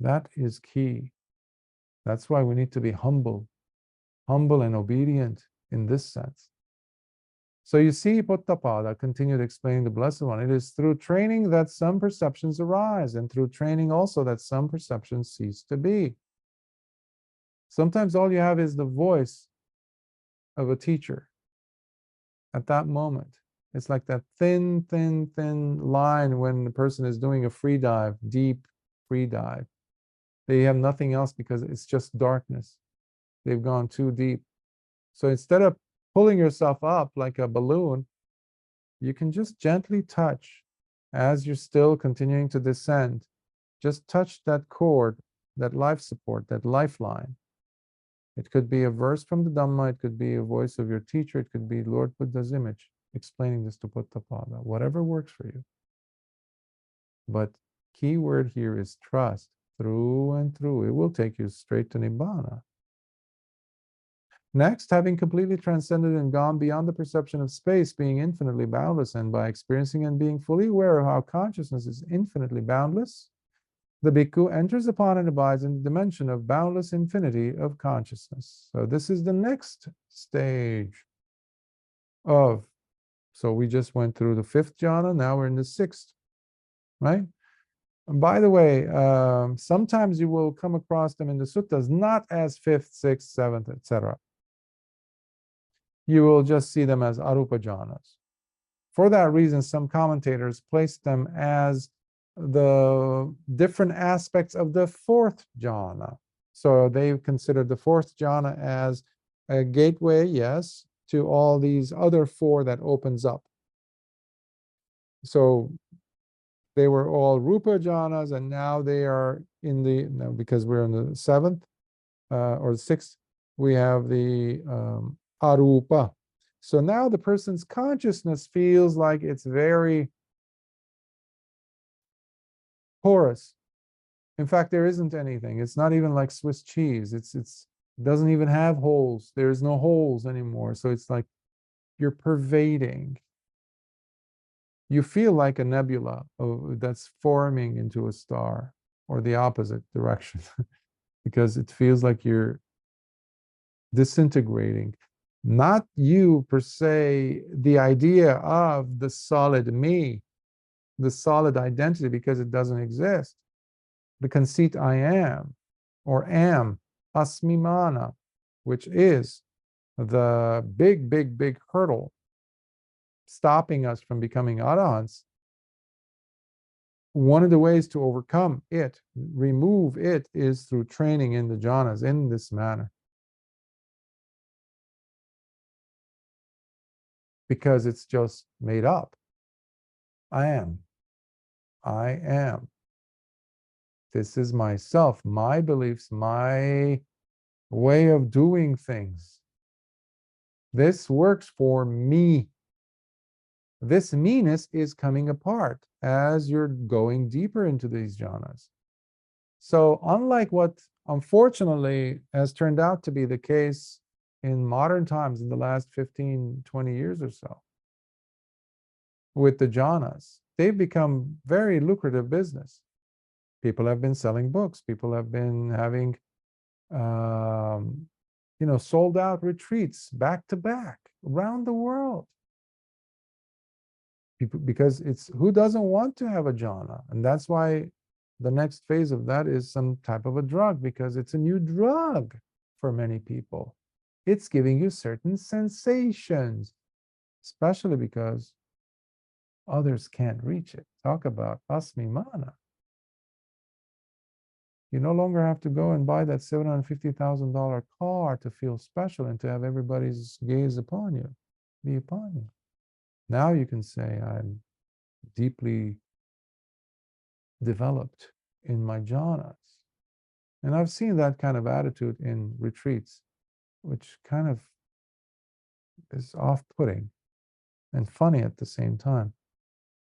that is key. That's why we need to be humble and obedient in this sense. So you see, Poṭṭhapāda continued explaining the Blessed One. It is through training that some perceptions arise, and through training also that some perceptions cease to be. Sometimes all you have is the voice of a teacher at that moment. It's like that thin line when the person is doing a free dive, deep free dive. They have nothing else because it's just darkness. They've gone too deep. So instead of pulling yourself up like a balloon, you can just gently touch as you're still continuing to descend. Just touch that cord, that life support, that lifeline. It could be a verse from the Dhamma, it could be a voice of your teacher, it could be Lord Buddha's image explaining this to Poṭṭhapāda, whatever works for you. But key word here is trust, through and through. It will take you straight to Nibbāna. Next, having completely transcended and gone beyond the perception of space being infinitely boundless, and by experiencing and being fully aware of how consciousness is infinitely boundless, the Bhikkhu enters upon and abides in the dimension of boundless infinity of consciousness. So this is the next stage of, so we just went through the 5th jhana, now we're in the 6th, right? And by the way, sometimes you will come across them in the suttas, not as 5th, 6th, 7th, etc. You will just see them as arupa jhanas. For that reason, some commentators place them as the different aspects of the 4th jhana. So they consider the 4th jhana as a gateway, yes, to all these other 4 that opens up. So they were all rupa jhanas, and now they are in the, no, because we're in the 7th or the 6th, we have the arupa. So now the person's consciousness feels like it's very porous. In fact, there isn't anything. It's not even like Swiss cheese. It doesn't even have holes. There's no holes anymore. So it's like you're pervading. You feel like a nebula that's forming into a star, or the opposite direction, because it feels like you're disintegrating. Not you per se, the idea of the solid me, the solid identity, because it doesn't exist. The conceit I am, or am, asmimana, which is the big hurdle stopping us from becoming arahants. One of the ways to overcome it, remove it, is through training in the jhanas in this manner. Because it's just made up. I am. This is myself, my beliefs, my way of doing things. This works for me. This meanness is coming apart as you're going deeper into these jhanas. So unlike what unfortunately has turned out to be the case in modern times in the last 15, 20 years or so, with the jhanas, they've become very lucrative business. People have been selling books. People have been having, sold out retreats back to back around the world. Because it's, who doesn't want to have a jhana? And that's why the next phase of that is some type of a drug, because it's a new drug for many people. It's giving you certain sensations, especially because others can't reach it. Talk about asmimana. You no longer have to go and buy that $750,000 car to feel special and to have everybody's gaze upon you, be upon you. Now you can say, I'm deeply developed in my jhanas. And I've seen that kind of attitude in retreats, which kind of is off-putting and funny at the same time.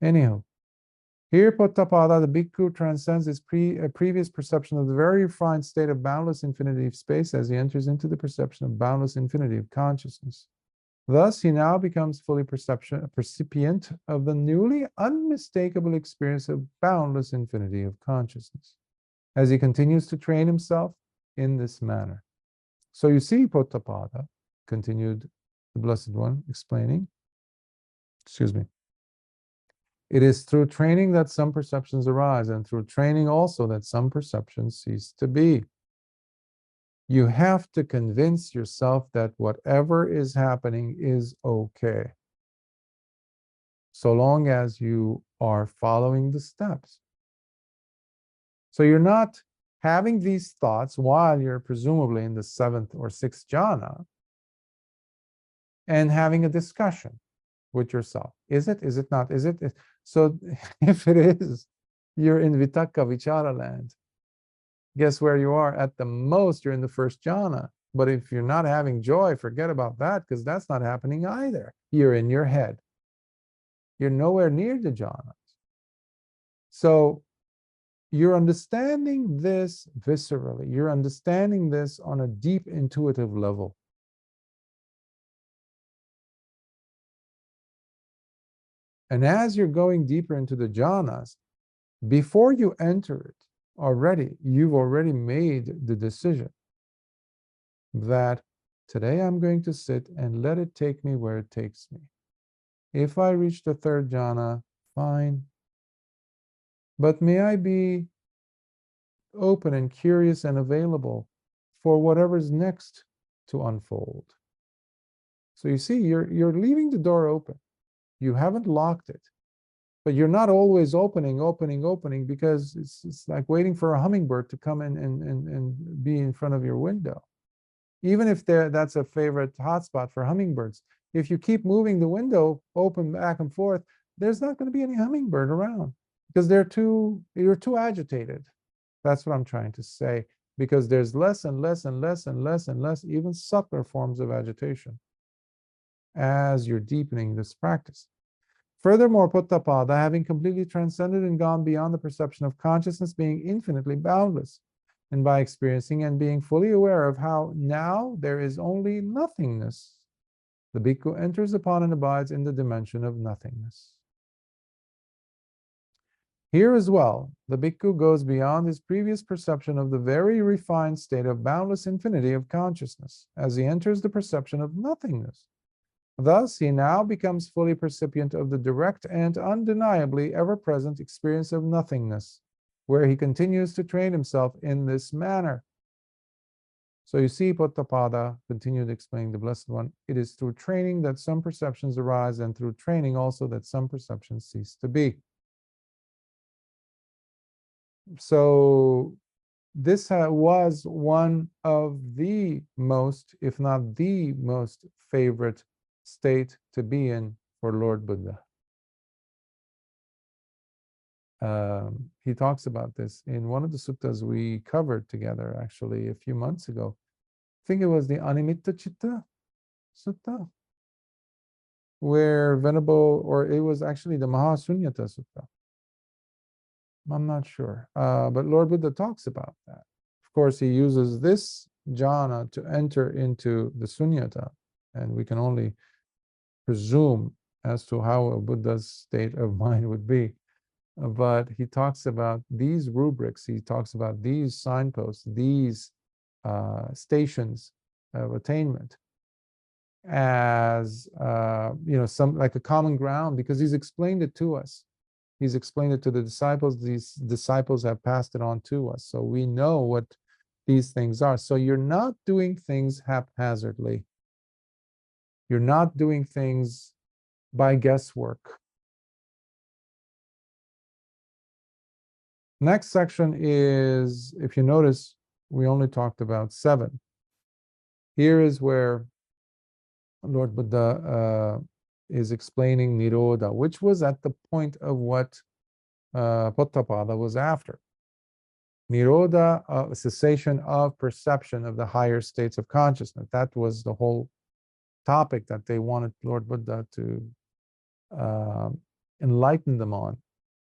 Anyhow, here Poṭṭhapāda, the Bhikkhu, transcends his previous perception of the very refined state of boundless infinity of space as he enters into the perception of boundless infinity of consciousness. Thus, he now becomes fully percipient of the newly unmistakable experience of boundless infinity of consciousness, as he continues to train himself in this manner. So you see, Poṭṭhapāda, continued the Blessed One, explaining, excuse me, it is through training that some perceptions arise, and through training also that some perceptions cease to be. You have to convince yourself that whatever is happening is okay, so long as you are following the steps. So you're not having these thoughts while you're presumably in the 7th or 6th jhana and having a discussion with yourself. Is it? Is it not? Is it? So if it is, you're in Vitakka Vichara land. Guess where you are? At the most, you're in the 1st jhana. But if you're not having joy, forget about that, because that's not happening either. You're in your head. You're nowhere near the jhanas. So you're understanding this viscerally. You're understanding this on a deep intuitive level. And as you're going deeper into the jhanas, before you enter it, you've already made the decision that today I'm going to sit and let it take me where it takes me. If I reach the 3rd jhana, fine. But may I be open and curious and available for whatever's next to unfold. So you see, you're leaving the door open. You haven't locked it. But you're not always opening, because it's like waiting for a hummingbird to come in and be in front of your window. Even if that's a favorite hotspot for hummingbirds. If you keep moving the window open back and forth, there's not going to be any hummingbird around because you're too agitated. That's what I'm trying to say, because there's less and less and less and less and less, even subtler forms of agitation as you're deepening this practice. Furthermore, Poṭṭhapāda, having completely transcended and gone beyond the perception of consciousness being infinitely boundless, and by experiencing and being fully aware of how now there is only nothingness, the Bhikkhu enters upon and abides in the dimension of nothingness. Here as well, the Bhikkhu goes beyond his previous perception of the very refined state of boundless infinity of consciousness, as he enters the perception of nothingness. Thus, he now becomes fully percipient of the direct and undeniably ever-present experience of nothingness, where he continues to train himself in this manner. So you see, Poṭṭhapāda continued explaining the Blessed One, it is through training that some perceptions arise, and through training also that some perceptions cease to be. So this was one of the most, if not the most favorite state to be in for Lord Buddha. He talks about this in one of the suttas we covered together actually a few months ago. I think it was the Animitta Citta Sutta, where Venerable, or it was actually the Mahasunyata Sutta. I'm not sure, but Lord Buddha talks about that. Of course, he uses this jhana to enter into the sunyata, and we can only presume as to how a Buddha's state of mind would be. But he talks about these rubrics, he talks about these signposts, these stations of attainment as some like a common ground, because he's explained it to us. He's explained it to the disciples. These disciples have passed it on to us, so we know what these things are. So you're not doing things haphazardly. You're not doing things by guesswork. Next section is, if you notice, we only talked about 7. Here is where Lord Buddha is explaining Nirodha, which was at the point of what Poṭṭhapāda was after. Nirodha, cessation of perception of the higher states of consciousness. That was the whole topic that they wanted Lord Buddha to enlighten them on.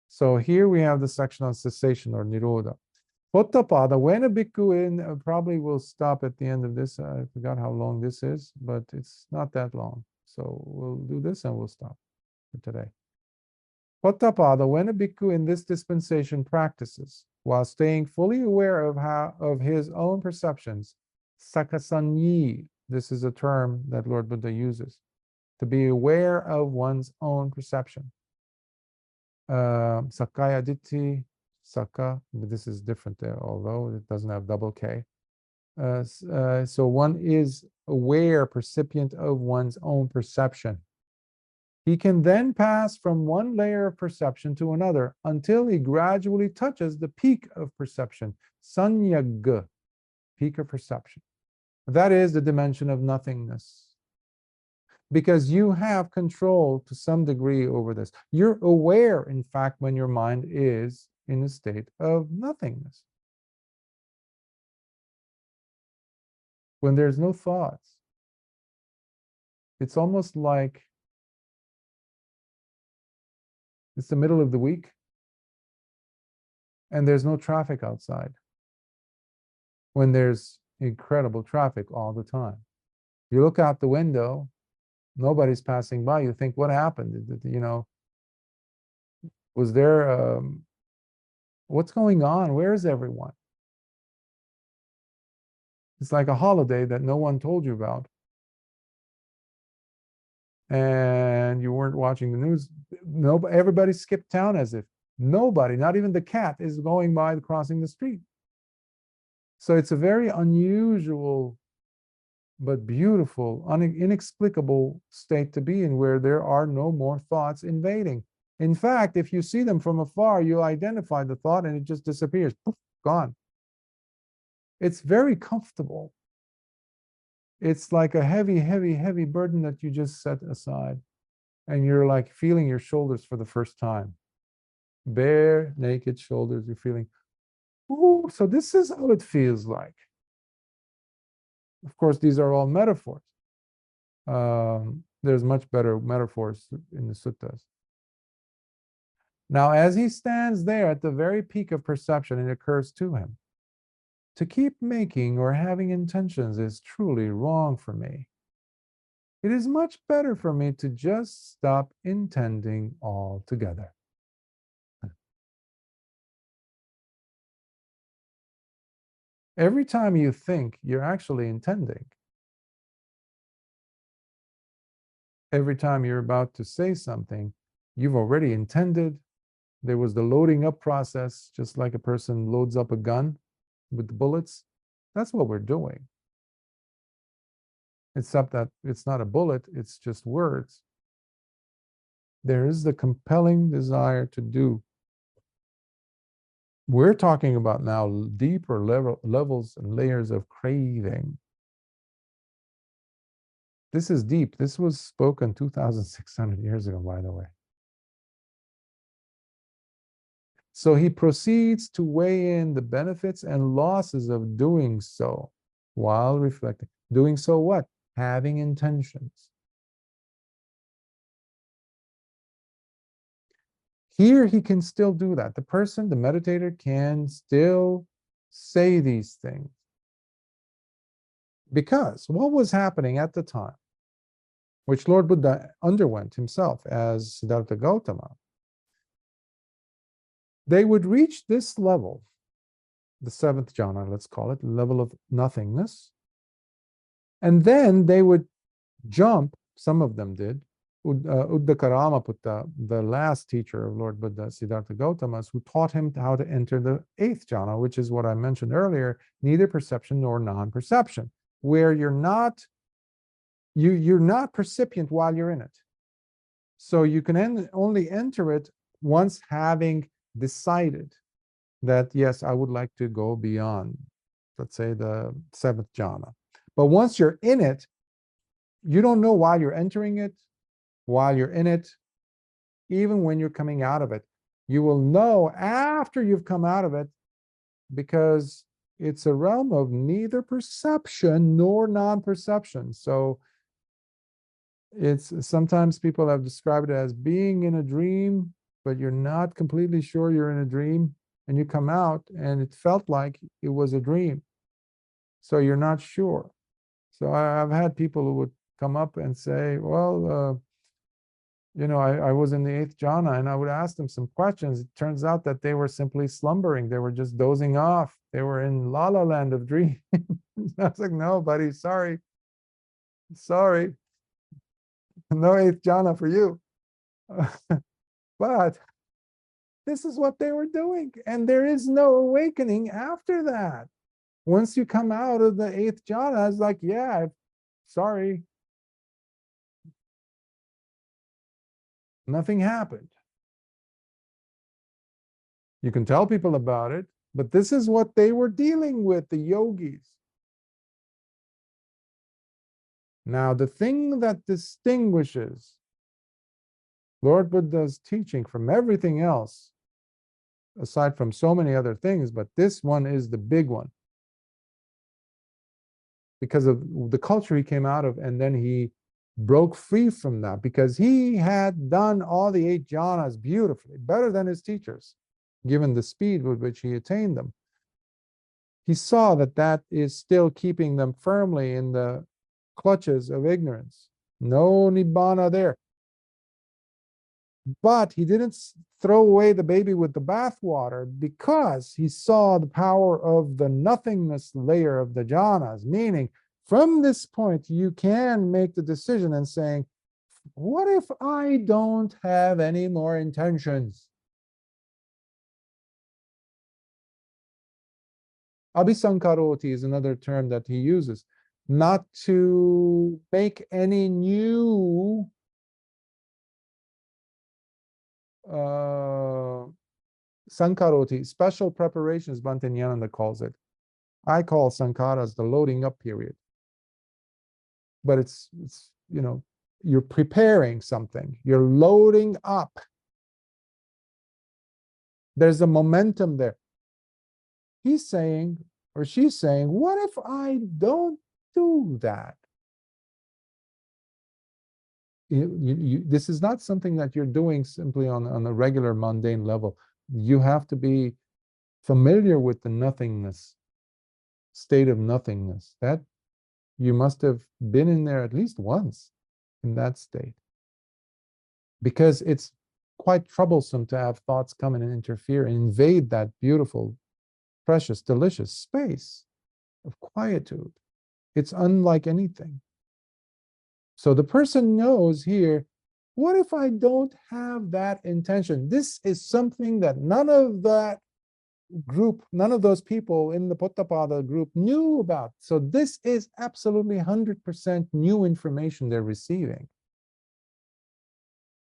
So here we have the section on cessation or nirodha. Poṭṭhapāda, when a bhikkhu in, probably will stop at the end of this. I forgot how long this is, but it's not that long. So we'll do this and we'll stop for today. Poṭṭhapāda, when a bhikkhu in this dispensation practices, while staying fully aware of his own perceptions, sakasanyi, this is a term that Lord Buddha uses, to be aware of one's own perception. Sakaya ditti, Saka, but this is different there, although it doesn't have double K. So one is aware, percipient of one's own perception. He can then pass from one layer of perception to another until he gradually touches the peak of perception, sanyag, peak of perception. That is the dimension of nothingness. Because you have control to some degree over this. You're aware, in fact, when your mind is in a state of nothingness. When there's no thoughts. It's almost like it's the middle of the week and there's no traffic outside. When there's incredible traffic all the time. You look out the window, nobody's passing by. You think, what happened? You know, was there, what's going on? Where is everyone? It's like a holiday that no one told you about. And you weren't watching the news. Everybody skipped town as if nobody, not even the cat, is going by crossing the street. So it's a very unusual but beautiful, inexplicable state to be in, where there are no more thoughts invading. In fact, if you see them from afar, you identify the thought and it just disappears, poof, gone. It's very comfortable. It's like a heavy, heavy, heavy burden that you just set aside. And you're like feeling your shoulders for the first time. Bare, naked shoulders, you're feeling, ooh, so this is how it feels like. Of course, these are all metaphors. There's much better metaphors in the suttas. Now, as he stands there at the very peak of perception, it occurs to him, to keep making or having intentions is truly wrong for me. It is much better for me to just stop intending altogether. Every time you think, you're actually intending. Every time you're about to say something, you've already intended. There was the loading up process, just like a person loads up a gun with the bullets. That's what we're doing. Except that it's not a bullet, it's just words. There is the compelling desire to do. We're talking about now deeper levels and layers of craving. This is deep. This was spoken 2,600 years ago, by the way. So he proceeds to weigh in the benefits and losses of doing so while reflecting. Doing so what? Having intentions. Here he can still do that. The person, the meditator, can still say these things. Because what was happening at the time, which Lord Buddha underwent himself as Siddhartha Gautama, they would reach this level, the seventh jhana, let's call it, level of nothingness, and then they would jump, some of them did, Uddakarāmaputta, the last teacher of Lord Buddha, Siddhartha Gautama, who taught him how to enter the eighth jhana, which is what I mentioned earlier, neither perception nor non-perception, where you're not percipient while you're in it. So you can only enter it once having decided that, yes, I would like to go beyond, let's say, the seventh jhana. But once you're in it, you don't know while you're entering it, while you're in it, even when you're coming out of it. You will know after you've come out of it, because it's a realm of neither perception nor non-perception. So It's sometimes people have described it as being in a dream, but you're not completely sure you're in a dream, and you come out and it felt like it was a dream. So you're not sure. So I've had people who would come up and say, well, I was in the eighth jhana, and I would ask them some questions. It turns out that they were simply slumbering. They were just dozing off. They were in la la land of dreams. I was like, no, buddy, sorry. No eighth jhana for you. But this is what they were doing. And there is no awakening after that. Once you come out of the eighth jhana, it's like, yeah, sorry. Nothing happened. You can tell people about it, but this is what they were dealing with, the yogis. Now, the thing that distinguishes Lord Buddha's teaching from everything else, aside from so many other things, but this one is the big one, because of the culture he came out of, and then he broke free from that because he had done all the 8 jhanas beautifully, better than his teachers, given the speed with which he attained them. He saw that that is still keeping them firmly in the clutches of ignorance. No Nibbāna there. But he didn't throw away the baby with the bathwater, because he saw the power of the nothingness layer of the jhanas, meaning from this point you can make the decision and saying, what if I don't have any more intentions? Abhisankaroti is another term that he uses, not to make any new sankaroti, special preparations, Bhante calls it. I call sankaras the loading up period. But it's you're preparing something, you're loading up. There's a momentum there. He's saying, or she's saying, what if I don't do that? This is not something that you're doing simply on a regular mundane level. You have to be familiar with the nothingness, state of nothingness. That you must have been in there at least once, in that state. Because it's quite troublesome to have thoughts come in and interfere and invade that beautiful, precious, delicious space of quietude. It's unlike anything. So the person knows here, what if I don't have that intention? This is something that none of that group, none of those people in the Poṭṭhapāda group knew about. So this is absolutely 100% new information they're receiving.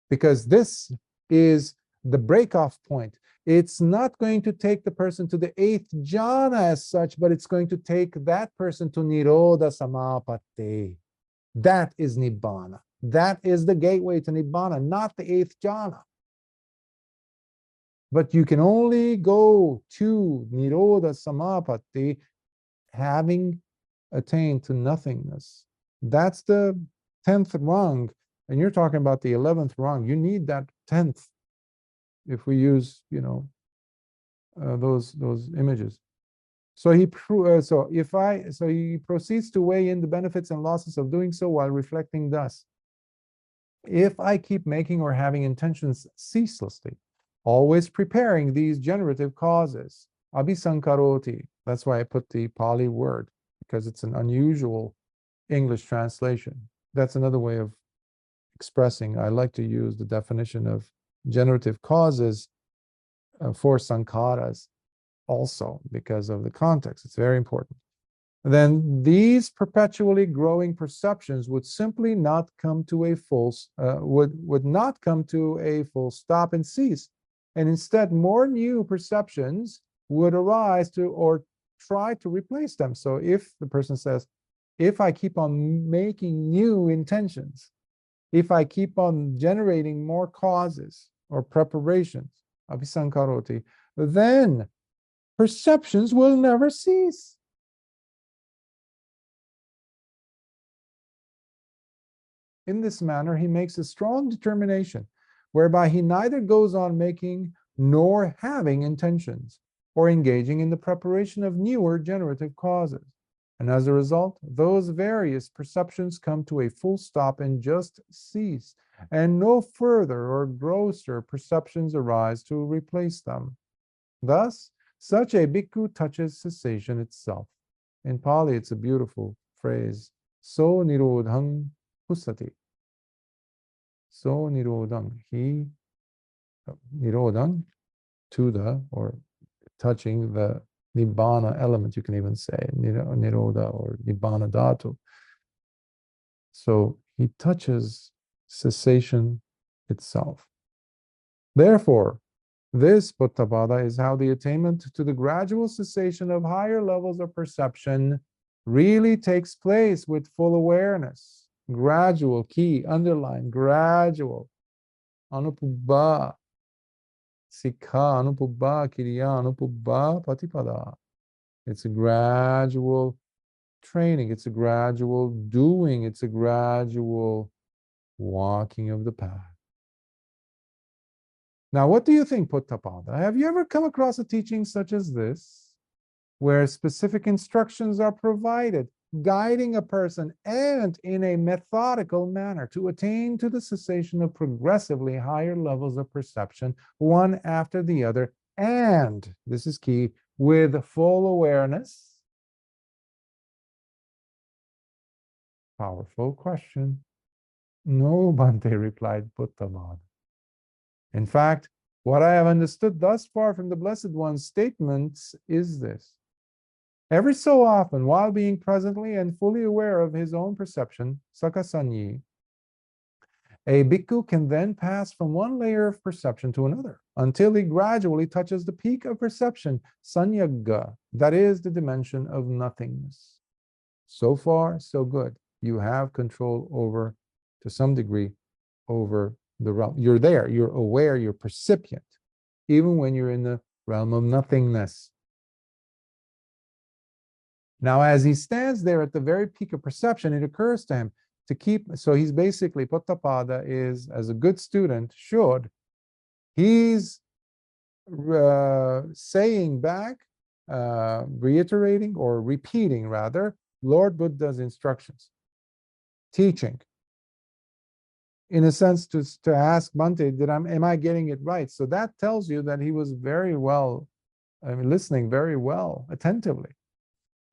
Because this is the break-off point. It's not going to take the person to the 8th jhana as such, but it's going to take that person to Nirodha Samapatti. That is Nibbāna. That is the gateway to Nibbāna, not the 8th jhana. But you can only go to Nirodha Samapatti having attained to nothingness. That's the 10th rung. And you're talking about the 11th rung. You need that 10th if we use, those images. So he proceeds to weigh in the benefits and losses of doing so while reflecting thus. If I keep making or having intentions ceaselessly, always preparing these generative causes, abhisankaroti, that's why I put the Pali word, because it's an unusual English translation. That's another way of expressing. I like to use the definition of generative causes for sankharas also, because of the context. It's very important. Then these perpetually growing perceptions would simply not come to a full would not come to a full stop and cease, and instead more new perceptions would arise to or try to replace them. So if the person says, if I keep on making new intentions, if I keep on generating more causes or preparations, abhisankaroti, then perceptions will never cease. In this manner, he makes a strong determination, whereby he neither goes on making nor having intentions, or engaging in the preparation of newer generative causes. And as a result, those various perceptions come to a full stop and just cease, and no further or grosser perceptions arise to replace them. Thus, such a bhikkhu touches cessation itself. In Pali, it's a beautiful phrase, so nirodhang husati. So nirodhang, he, nirodhang, to the, or touching the Nibbāna element, you can even say, nirodha or Nibbāna dhatu. So he touches cessation itself. Therefore, this Poṭṭhapāda is how the attainment to the gradual cessation of higher levels of perception really takes place with full awareness. Gradual, key, underline, gradual. Anupubbā, sikha, anupubbā, kiriya, anupubbā, patipada. It's a gradual training, it's a gradual doing, it's a gradual walking of the path. Now, what do you think, Poṭṭhapāda? Have you ever come across a teaching such as this, where specific instructions are provided, guiding a person and in a methodical manner to attain to the cessation of progressively higher levels of perception, one after the other, and, this is key, with full awareness? Powerful question. No, Bhante, replied Poṭṭhapāda. In fact, what I have understood thus far from the Blessed One's statements is this. Every so often, while being presently and fully aware of his own perception, sakasanyi, a bhikkhu can then pass from one layer of perception to another, until he gradually touches the peak of perception, sanyagga, that is the dimension of nothingness. So far, so good. You have control over, to some degree, over the realm. You're there, you're aware, you're percipient, even when you're in the realm of nothingness. Now, as he stands there at the very peak of perception, it occurs to him to keep, so he's basically, Poṭṭhapāda is, as a good student should, he's saying back, reiterating or repeating rather, Lord Buddha's instructions, teaching. In a sense, to ask Bhante, am I getting it right? So that tells you that he was very well, listening very well, attentively.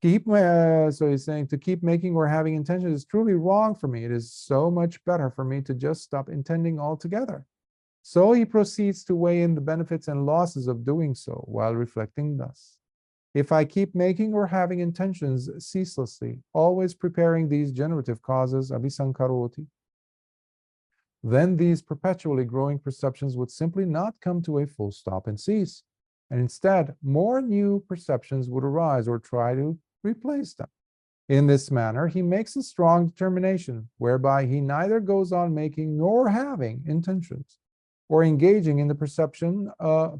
So he's saying, to keep making or having intentions is truly wrong for me. It is so much better for me to just stop intending altogether. So he proceeds to weigh in the benefits and losses of doing so, while reflecting thus. If I keep making or having intentions ceaselessly, always preparing these generative causes, abhisankaroti, then these perpetually growing perceptions would simply not come to a full stop and cease. And instead, more new perceptions would arise or try to replace them. In this manner, he makes a strong determination, whereby he neither goes on making nor having intentions, or engaging in the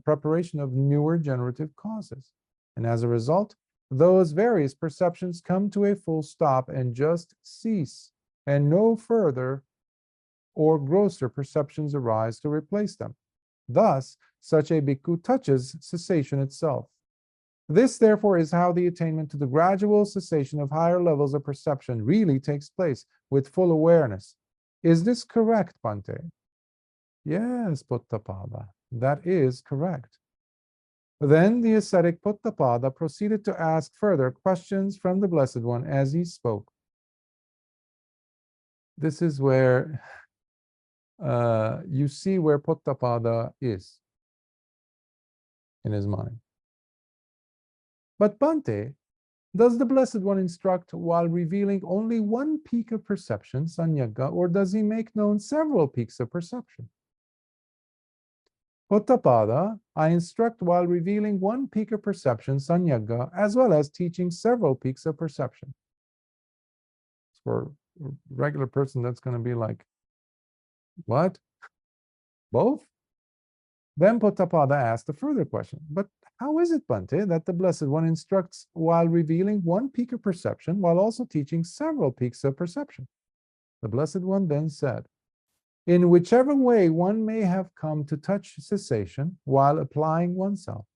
preparation of newer generative causes. And as a result, those various perceptions come to a full stop and just cease, and no further or grosser perceptions arise to replace them. Thus, such a bhikkhu touches cessation itself. This, therefore, is how the attainment to the gradual cessation of higher levels of perception really takes place, with full awareness. Is this correct, Bhante? Yes, Poṭṭhapāda, that is correct. Then the ascetic Poṭṭhapāda proceeded to ask further questions from the Blessed One as he spoke. This is where you see where Poṭṭhapāda is in his mind. But Bhante, does the Blessed One instruct while revealing only one peak of perception, sanyagga, or does he make known several peaks of perception? Poṭṭhapāda, I instruct while revealing one peak of perception, sanyagga, as well as teaching several peaks of perception. For a regular person, that's going to be like, what? Both? Then Poṭṭhapāda asked a further question. But how is it, Bhante, that the Blessed One instructs while revealing one peak of perception, while also teaching several peaks of perception? The Blessed One then said, in whichever way one may have come to touch cessation while applying oneself,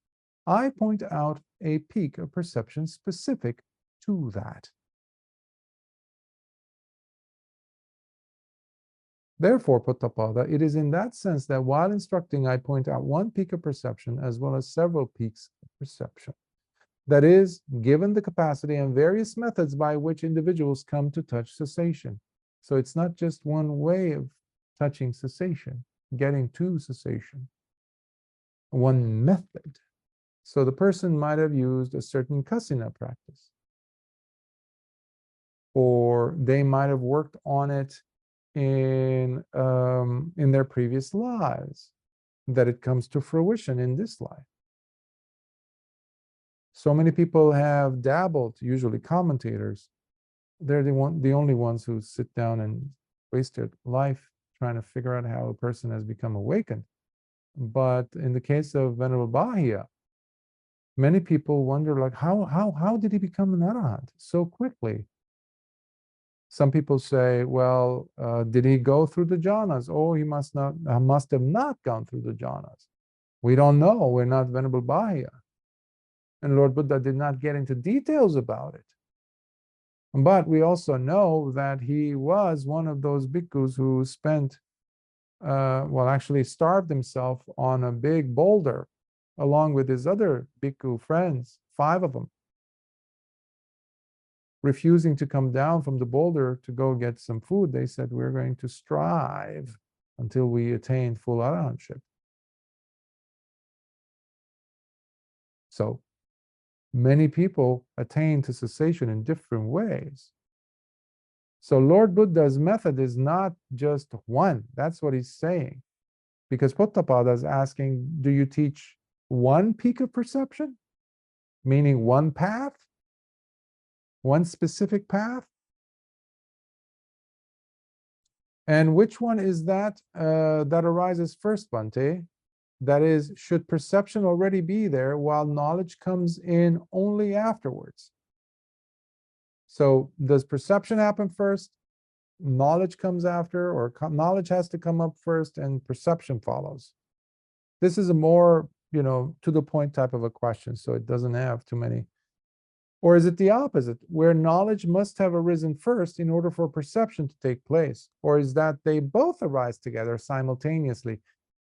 I point out a peak of perception specific to that. Therefore, Poṭṭhapāda, it is in that sense that while instructing, I point out one peak of perception as well as several peaks of perception. That is, given the capacity and various methods by which individuals come to touch cessation. So it's not just one way of touching cessation, getting to cessation, one method. So the person might have used a certain kasina practice, or they might have worked on it in their previous lives, that it comes to fruition in this life. So many people have dabbled, usually commentators. They're the only ones who sit down and waste their life trying to figure out how a person has become awakened. But in the case of Venerable Bāhiya, many people wonder, like, how did he become an arahant so quickly? Some people say, well, did he go through the jhānas? Oh, he must have not gone through the jhānas. We don't know. We're not Venerable Bāhiya. And Lord Buddha did not get into details about it. But we also know that he was one of those bhikkhus who spent, actually starved himself on a big boulder along with his other bhikkhu friends, 5 of them, refusing to come down from the boulder to go get some food. They said, we're going to strive until we attain full arahantship. So many people attain to cessation in different ways. So Lord Buddha's method is not just one. That's what he's saying. Because Poṭṭhapāda is asking, do you teach one peak of perception? Meaning one path? One specific path? And which one is that that arises first, Bhante? That is, should perception already be there while knowledge comes in only afterwards? So does perception happen first, knowledge comes after, or knowledge has to come up first and perception follows? This is a more, to the point type of a question, so it doesn't have too many. Or is it the opposite, where knowledge must have arisen first in order for perception to take place? Or is that they both arise together simultaneously?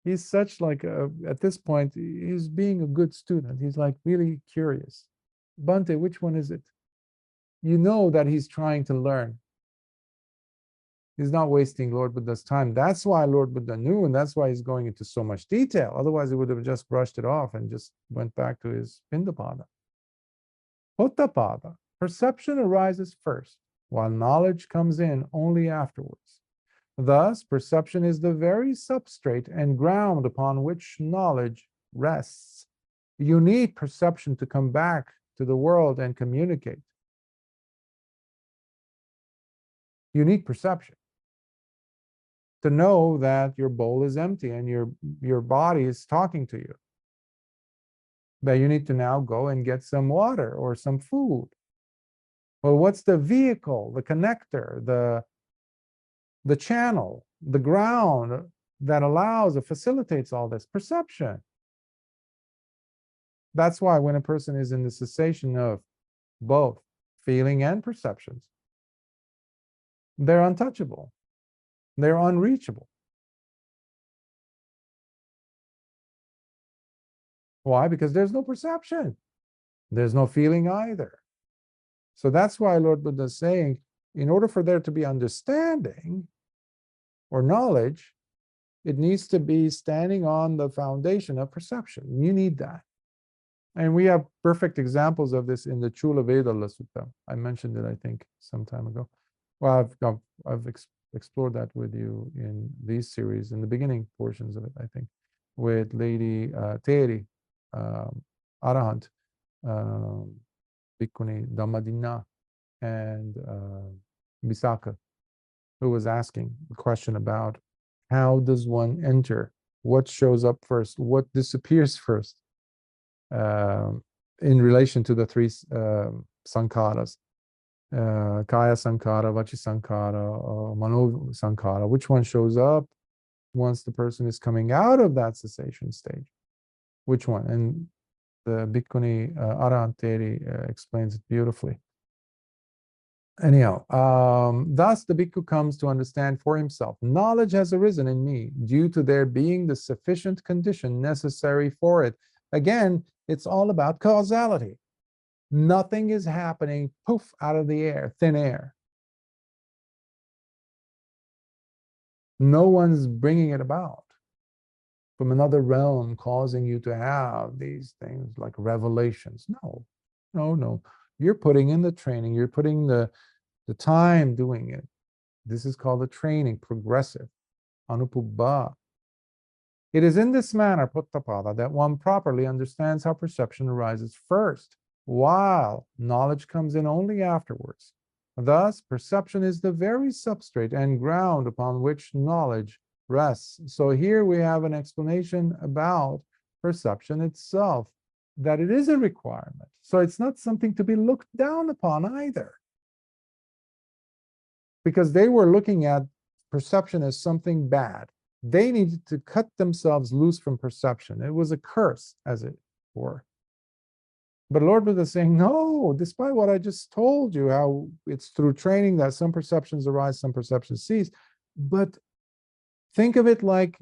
He's such like, at this point, he's being a good student. He's like really curious. Bhante, which one is it? You know that he's trying to learn. He's not wasting Lord Buddha's time. That's why Lord Buddha knew, and that's why he's going into so much detail. Otherwise, he would have just brushed it off and just went back to his Pindapāda. Poṭṭhapāda, perception arises first, while knowledge comes in only afterwards. Thus, perception is the very substrate and ground upon which knowledge rests. You need perception to come back to the world and communicate. You need perception to know that your bowl is empty and your body is talking to you. That you need to now go and get some water or some food. Well, what's the vehicle, the connector, the channel, the ground that allows or facilitates all this? Perception. That's why when a person is in the cessation of both feeling and perceptions, they're untouchable. They're unreachable. Why? Because there's no perception. There's no feeling either. So that's why Lord Buddha is saying, in order for there to be understanding or knowledge, it needs to be standing on the foundation of perception. You need that. And we have perfect examples of this in the Chula Vedala Sutta. I mentioned it, I think, some time ago. Well, I've explored that with you in these series, in the beginning portions of it, I think, with Lady Teri, Arahant, Bhikkhuni Dhammadina, and Visakha, who was asking the question about how does one enter? What shows up first? What disappears first? In relation to the 3 sankharas. Kaya Sankara, Vachi Sankara, Mano Sankara, which one shows up once the person is coming out of that cessation stage? Which one? And the Bhikkhuni Arahanteri explains it beautifully. Anyhow, thus the bhikkhu comes to understand for himself, knowledge has arisen in me due to there being the sufficient condition necessary for it. Again, it's all about causality. Nothing is happening, poof, out of the air, thin air. No one's bringing it about from another realm, causing you to have these things like revelations. No, no, no. You're putting in the training, you're putting the time doing it. This is called the training, progressive, anupubbha. It is in this manner, Poṭṭhapāda, that one properly understands how perception arises first, while knowledge comes in only afterwards. Thus, perception is the very substrate and ground upon which knowledge rests. So here we have an explanation about perception itself, that it is a requirement. So it's not something to be looked down upon either, because they were looking at perception as something bad. They needed to cut themselves loose from perception. It was a curse, as it were. But Lord Buddha is saying, no, despite what I just told you, how it's through training that some perceptions arise, some perceptions cease. But think of it like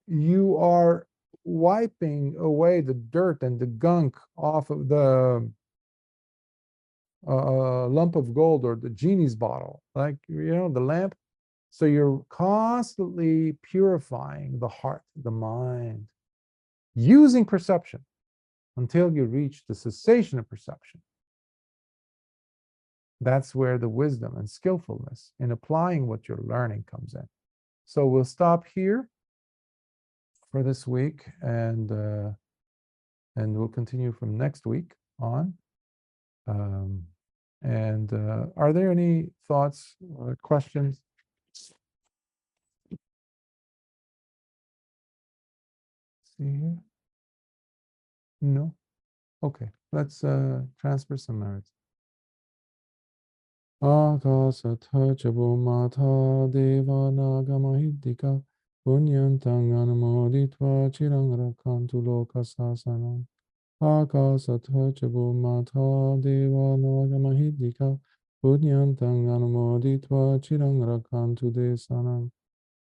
you are wiping away the dirt and the gunk off of the lump of gold or the genie's bottle, like, the lamp. So you're constantly purifying the heart, the mind, using perception until you reach the cessation of perception. That's where the wisdom and skillfulness in applying what you're learning comes in. So we'll stop here for this week, and we'll continue from next week on. Are there any thoughts or questions? See here? No? Okay, let's transfer some merits. Akasatha chabumata devanagamahiddhika punyantang anumoditva chirang rakantu lokasasanam. Akasatha chabumata devanagamahiddhika punyantang anumoditva chirang rakantu desanam.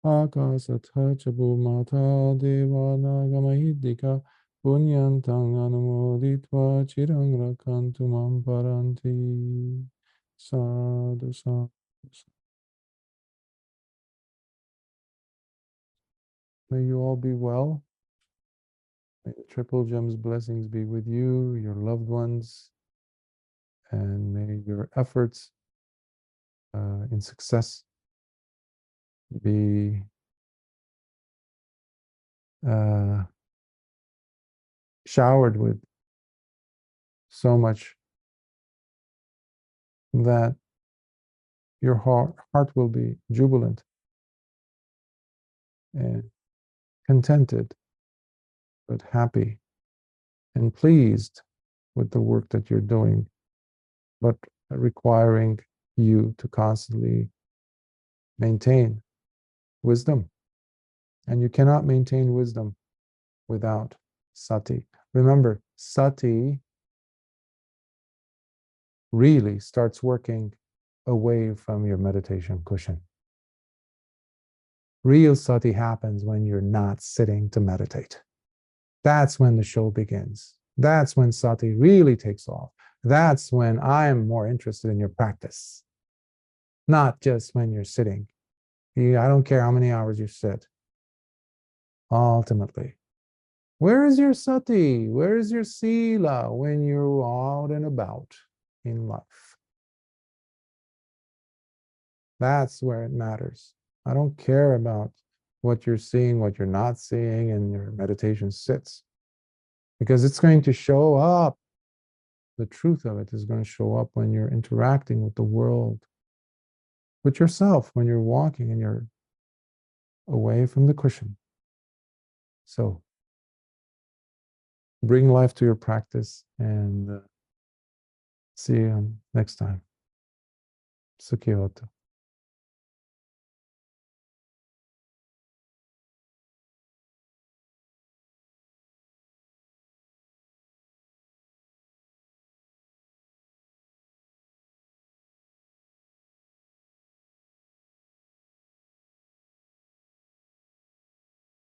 Akasatha chabumata devanagamahiddhika punyantang anumoditva chirang rakantu mam paranti. Sadhu, sadhu, sadhu. May you all be well. May the Triple Gems blessings be with you, your loved ones, and may your efforts in success be showered with so much that your heart will be jubilant and contented, but happy and pleased with the work that you're doing, but requiring you to constantly maintain wisdom. And you cannot maintain wisdom without sati. Remember, sati really starts working away from your meditation cushion. Real sati happens when you're not sitting to meditate. That's when the show begins. That's when sati really takes off. That's when I'm more interested in your practice, not just when you're sitting. I don't care how many hours you sit. Ultimately, where is your sati? Where is your sila when you're out and about in life? That's where it matters. I don't care about what you're seeing, what you're not seeing, and your meditation sits, because it's going to show up. The truth of it is going to show up when you're interacting with the world, with yourself, when you're walking and you're away from the cushion. So bring life to your practice and See you next time. Sukhi hotu.